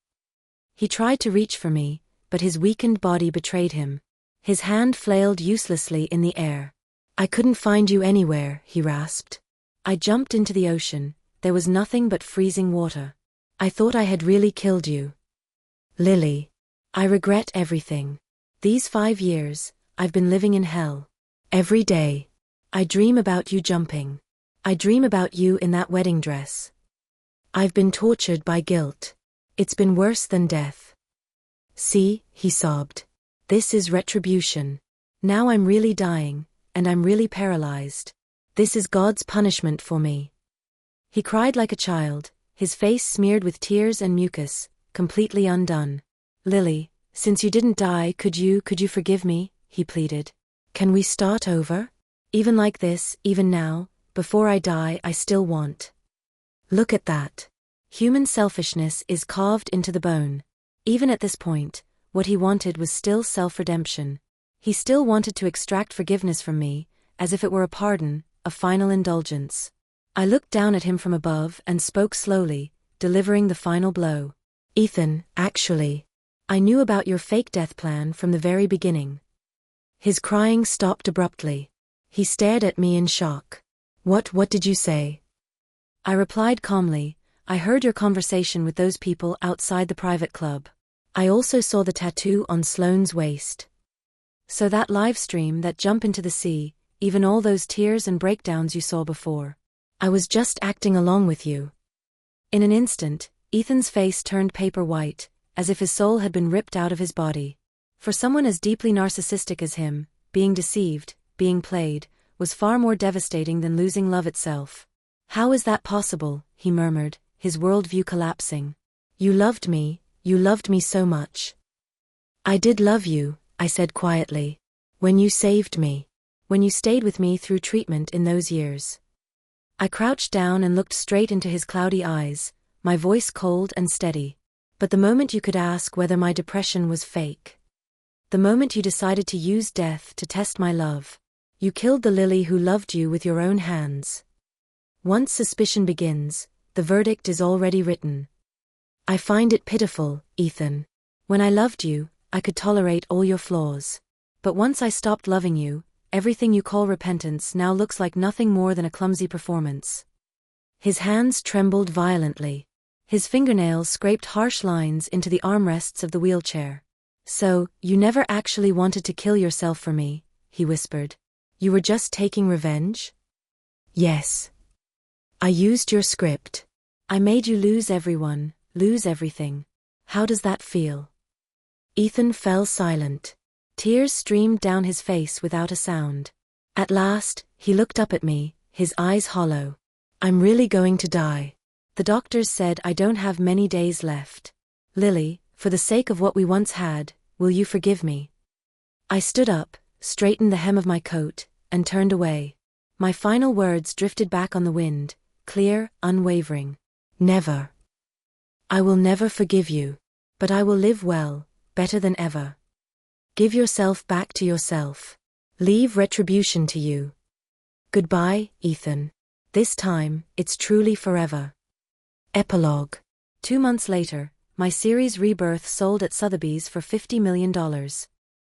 Speaker 1: He tried to reach for me, but his weakened body betrayed him. His hand flailed uselessly in the air. I couldn't find you anywhere, he rasped. I jumped into the ocean. There was nothing but freezing water. I thought I had really killed you. Lily. I regret everything. These 5 years, I've been living in hell. Every day. I dream about you jumping. I dream about you in that wedding dress. I've been tortured by guilt. It's been worse than death. See, he sobbed. This is retribution. Now I'm really dying, and I'm really paralyzed. This is God's punishment for me. He cried like a child, his face smeared with tears and mucus, completely undone. Lily, since you didn't die, could you forgive me? He pleaded. Can we start over? Even like this, even now, before I die, I still want. Look at that. Human selfishness is carved into the bone. Even at this point, what he wanted was still self-redemption. He still wanted to extract forgiveness from me, as if it were a pardon, a final indulgence. I looked down at him from above and spoke slowly, delivering the final blow. Ethan, actually, I knew about your fake death plan from the very beginning. His crying stopped abruptly. He stared at me in shock. What did you say? I replied calmly, I heard your conversation with those people outside the private club. I also saw the tattoo on Sloane's waist. So that live stream, that jump into the sea, even all those tears and breakdowns you saw before. I was just acting along with you. In an instant, Ethan's face turned paper white, as if his soul had been ripped out of his body. For someone as deeply narcissistic as him, being deceived, being played, was far more devastating than losing love itself. How is that possible? He murmured, his worldview collapsing. You loved me so much. I did love you, I said quietly. When you saved me. When you stayed with me through treatment in those years. I crouched down and looked straight into his cloudy eyes, my voice cold and steady. But the moment you could ask whether my depression was fake. The moment you decided to use death to test my love. You killed the Lily who loved you with your own hands. Once suspicion begins, the verdict is already written. I find it pitiful, Ethan. When I loved you, I could tolerate all your flaws. But once I stopped loving you, everything you call repentance now looks like nothing more than a clumsy performance. His hands trembled violently. His fingernails scraped harsh lines into the armrests of the wheelchair. So, you never actually wanted to kill yourself for me, he whispered. You were just taking revenge? Yes. I used your script. I made you lose everyone, lose everything. How does that feel? Ethan fell silent. Tears streamed down his face without a sound. At last, he looked up at me, his eyes hollow. I'm really going to die. The doctors said I don't have many days left. Lily, for the sake of what we once had, will you forgive me? I stood up, straightened the hem of my coat, and turned away. My final words drifted back on the wind, clear, unwavering. Never. I will never forgive you. But I will live well, better than ever. Give yourself back to yourself. Leave retribution to you. Goodbye, Ethan. This time, it's truly forever. Epilogue. 2 months later, my series Rebirth sold at Sotheby's for $50 million.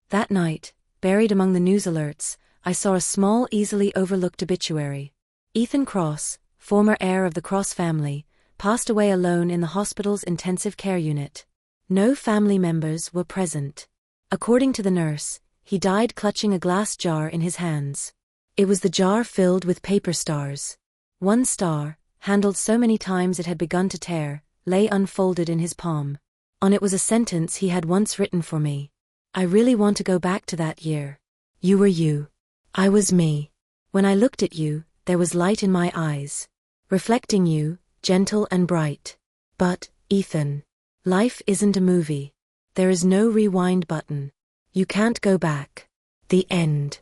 Speaker 1: That night, buried among the news alerts, I saw a small, easily overlooked obituary. Ethan Cross, former heir of the Cross family, passed away alone in the hospital's intensive care unit. No family members were present. According to the nurse, he died clutching a glass jar in his hands. It was the jar filled with paper stars. One star, handled so many times it had begun to tear, lay unfolded in his palm. On it was a sentence he had once written for me. I really want to go back to that year. You were you. I was me. When I looked at you, there was light in my eyes. Reflecting you, gentle and bright. But, Ethan, life isn't a movie. There is no rewind button. You can't go back. The end.